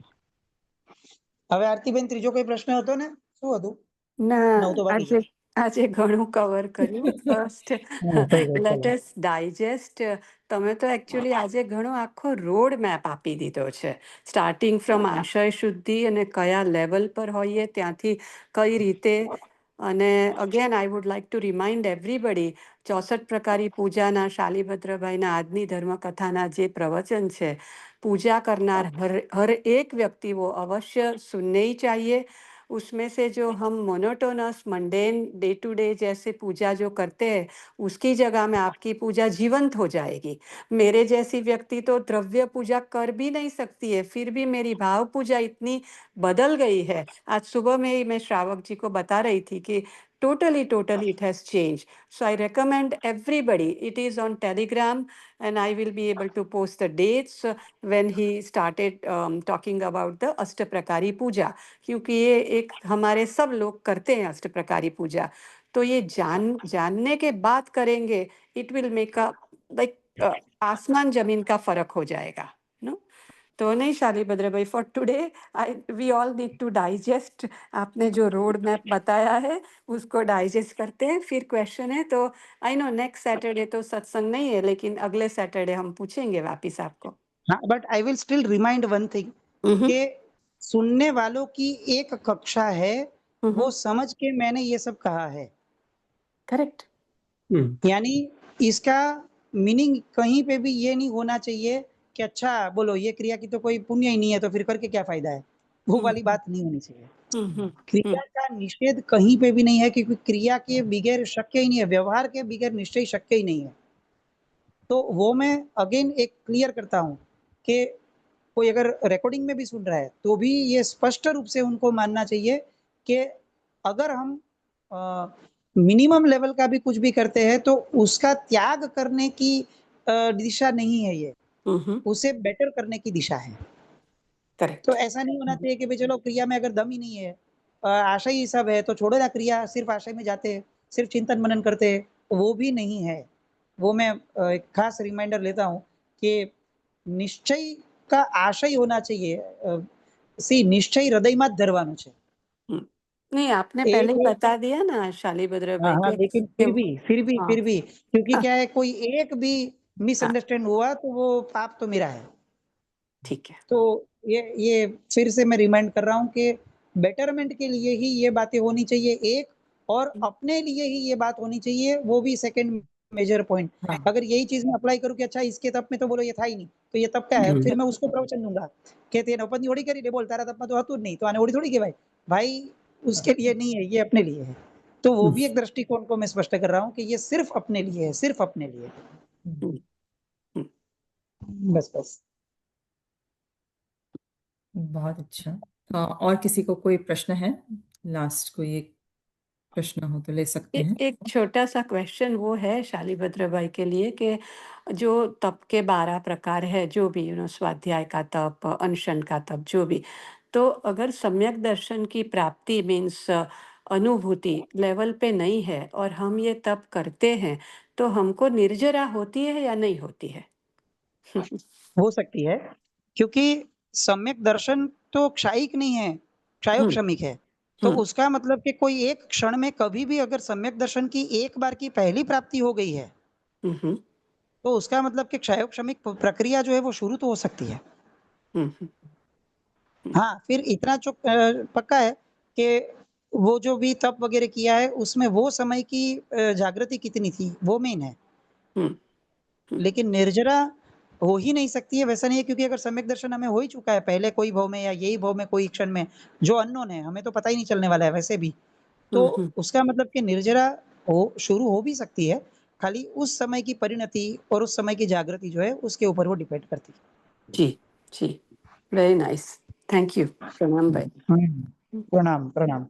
હવે આરતીબેન ત્રીજો કોઈ પ્રશ્ન હતો ને? શું હતું? ના, 9 તો વાગી આજે આજે ઘણું કવર કર્યું. ફર્સ્ટ ગયા. થઈ ગયું, લેટ ચલો. અસ ડાયજેસ્ટ. તમે તો એકચ્યુઅલી આજે ઘણો આખો રોડ મેપ આપી દીધો છે. સ્ટાર્ટિંગ ફ્રોમ આશય શુદ્ધિ અને કયા લેવલ પર હોઈએ ત્યાંથી કઈ રીતે. અને again I would like to remind everybody 64 પ્રકારી પૂજાના શાલીભદ્રભાઈના આજની ધર્મકથાના જે પ્રવચન છે, पूजा करनार हर एक व्यक्ति वो अवश्य सुनने ही चाहिए. उसमें से जो हम monotonous mundane day to day जैसे पूजा जो करते हैं उसकी जगह में आपकी पूजा जीवंत हो जाएगी. मेरे जैसी व्यक्ति तो द्रव्य पूजा कर भी नहीं सकती है, फिर भी मेरी भाव पूजा इतनी बदल गई है. आज सुबह में ही मैं श्रावक जी को बता रही थी कि totally it has changed. So I recommend everybody, it is on Telegram and I will be able to post the dates when he started talking about the अष्टप्रकारी पूजा, क्योंकि ये एक हमारे सब लोग करते हैं अष्टप्रकारी पूजा. तो ये जानने के बाद करेंगे, it will make a like आसमान जमीन का फर्क हो जाएगा. नो तो नहीं शालीभद्र भाई, for today we all need to digest. आपने जो रोड मैप बताया है उसको डाइजेस्ट करते हैं. फिर क्वेश्चन है तो आई नो नेक्स्ट सैटरडे तो सत्संग नहीं है, लेकिन अगले सैटरडे हम पूछेंगे वापिस आपको. हाँ, but I will still remind one thing कि सुनने वालों की एक कक्षा है, वो समझ के मैंने ये सब कहा है. करेक्ट. यानी इसका मीनिंग कहीं पे भी ये नहीं होना चाहिए कि अच्छा बोलो ये क्रिया की तो कोई पुण्य ही नहीं है तो फिर करके क्या फायदा है. वो वाली बात नहीं होनी चाहिए. क्रिया का निषेध कहीं पे भी नहीं है, क्योंकि क्रिया के बगैर शक्य ही नहीं है, व्यवहार के बगैर निश्चय शक्य ही नहीं है. तो वो मैं अगेन एक क्लियर करता हूँ कि कोई अगर रिकॉर्डिंग में भी सुन रहा है तो भी ये स्पष्ट रूप से उनको मानना चाहिए कि अगर हम मिनिमम लेवल का भी कुछ भी करते हैं तो उसका त्याग करने की दिशा नहीं है ये, उसे बेटर करने की दिशा है. करेक्ट. तो ऐसा नहीं होना चाहिए कि भाई चलो क्रिया में अगर दम ही नहीं है, आशय ही सब है तो छोड़ो ना क्रिया, सिर्फ आशय में जाते हैं, सिर्फ चिंतन मनन करते हैं, वो भी नहीं है. वो मैं एक खास रिमाइंडर लेता हूँ कि નિશ્ચય का आशय होना चाहिए. सी निश्चय हृदयમાં જ ધરવાનો છે. नहीं, आपने एक पहले ही बता दिया ना शालीभद्र हाँ भाई हाँ, के लेकिन फिर भी क्योंकि हाँ, क्या है कोई एक भी हाँ, मिसअंडरस्टैंड हुआ तो वो पाप तो मेरा है. ठीक है. तो ये फिर से मैं रिमाइंड कर रहा हूँ कि बेटरमेंट के लिए ही ये बातें होनी चाहिए एक, और अपने लिए ही ये बात होनी चाहिए, वो भी सेकंड मेजर पॉइंट. अगर यही चीज मैं अप्लाई करूँ कि अच्छा इसके तप में तो बोलो ये था ही नहीं तो ये तप क्या है, फिर मैं उसको प्रवचन दूंगा कि तेने ओपन ओडी करी बोल तारा तप में तो હતું જ नहीं तो आने ओडी थोड़ी के भाई उसके लिए नहीं है, ये अपने लिए है. तो वो भी एक दृष्टिकोण को मैं स्पष्ट कर रहा हूँ कि ये सिर्फ अपने लिए है, सिर्फ अपने लिए. बस बस। बहुत अच्छा। और किसी को कोई प्रश्न है? लास्ट कोई एक प्रश्न हो तो ले सकते हैं। एक छोटा सा क्वेश्चन वो है शालिभद्र भाई के लिए कि जो तप के 12 प्रकार है, जो भी स्वाध्याय का तप, अनशन का तप, जो भी, तो अगर सम्यक दर्शन की प्राप्ति मीन्स अनुभूति लेवल पे नहीं है और हम ये तप करते हैं, तो हमको निर्जरा होती है या नहीं होती है? हो सकती है, क्योंकि सम्यक दर्शन तो क्षायिक नहीं है, क्षायोक्षमिक है। तो हम्म। उसका मतलब कि कोई एक क्षण में कभी भी अगर सम्यक दर्शन की एक बार की पहली प्राप्ति हो गई है, हम्म। तो उसका मतलब कि क्षायोक्षमिक प्रक्रिया जो है वो शुरू तो हो सकती है। हम्म। हाँ, फिर इतना पक्का है कि वो जो भी तप वगैरह किया है, उसमें वो समय की जागृति कितनी थी, वो मेन है। हम्म। लेकिन निर्जरा हो ही नहीं सकती है, वैसा नहीं है, क्योंकि अगर सम्यक दर्शन हमें हो ही चुका है पहले कोई भव में या यही भव में कोई क्षण में, जो अननोन है, हमें तो पता ही नहीं चलने वाला है वैसे भी। तो उसका मतलब कि निर्जरा शुरू हो भी सकती है, खाली उस समय की परिणति और उस समय की जागृति जो है, उसके ऊपर वो डिपेंड करती है। जी जी, वेरी नाइस, थैंक यू प्रणाम भाई। प्रणाम प्रणाम।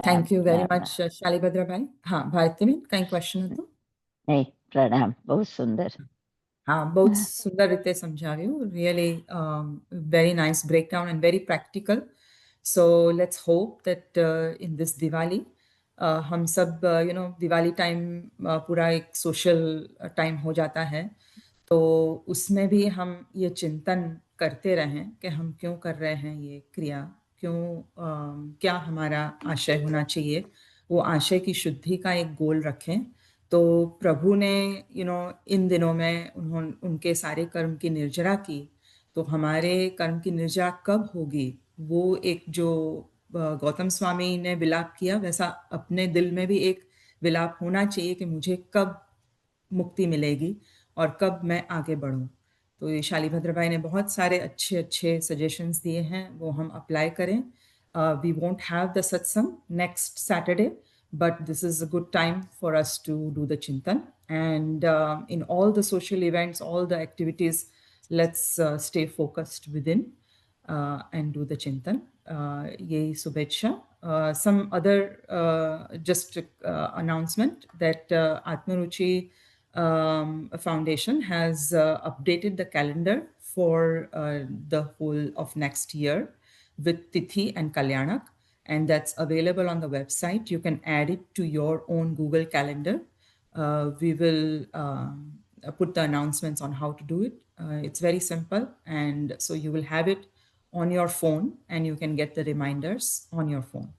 Thank you very much Shalibhadra भाई। हाँ भारती में कई क्वेश्चन હતો? नहीं, प्रणाम, बहुत सुंदर। हाँ, बहुत सुंदर रीते समझाव्યું. Really very nice breakdown and very practical. So let's hope that in this Diwali हम सब दिवाली टाइम पूरा एक सोशल टाइम हो जाता है, तो उसमें भी हम ये चिंतन करते रहें कि हम क्यों कर रहे हैं ये क्रिया, क्यों क्या हमारा आशय होना चाहिए, वो आशय की शुद्धि का एक गोल रखें। तो प्रभु ने इन दिनों में उनके सारे कर्म की निर्जरा की, तो हमारे कर्म की निर्जरा कब होगी, वो एक जो गौतम स्वामी ने विलाप किया, वैसा अपने दिल में भी एक विलाप होना चाहिए कि मुझे कब मुक्ति मिलेगी और कब मैं आगे बढ़ूं। तो ये शालिभद्र भाई ने बहुत सारे अच्छे अच्छे सजेशंस दिए हैं, वो हम अप्लाई करें। वी वोंट हैव द सत्संग next Saturday, but this is a good time for us to do the chintan, and in all the social events, all the activities, let's stay focused within and do the chintan. Yehi subhecha. Some other just announcement that Atmaruchi Foundation has updated the calendar for the whole of next year with Tithi and Kalyanak, and that's available on the website. You can add it to your own Google Calendar. We will put the announcements on how to do it. It's very simple, and so you will have it on your phone, and you can get the reminders on your phone.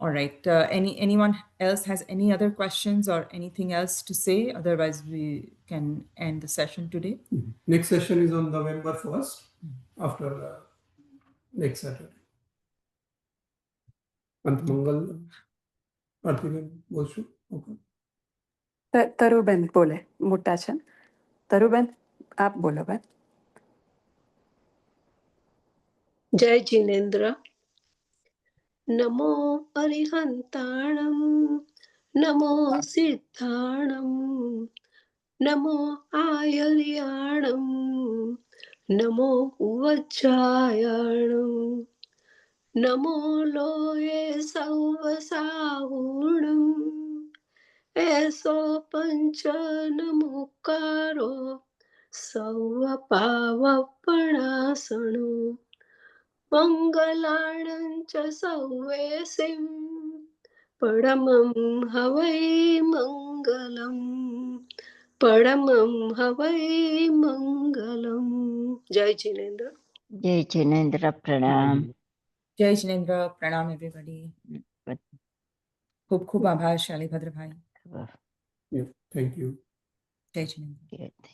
All right. Anyone else has any other questions or anything else to say? Otherwise, we can end the session today. Next session is on November 1st, after next Saturday. अंत मंगल आरती में बोलशु. Okay. तरुबेन बोले, मोटा છે. तरुबेन आप बोलो Ben. जय जिनेन्द्र। नमो अरिहंताणं, नमो सिद्धाणं, नमो आयर्याणं, नमो वज्रायणं, नमो लोये सौवसाहुणं, ऐसो पंच नमोकारो सौवपावपणासणो, मंगलाणं च सौवेसिं परमं हवै मंगलम्, परमं हवै मंगलम्। जय जिनेन्द्र। जय जिनेन्द्र, प्रणाम। जय जिनेन्द्र, प्रणाम everybody. खूब खूब आभार शालिभद्र भाई. Yeah, thank you. जय जिनेन्द्र. Good.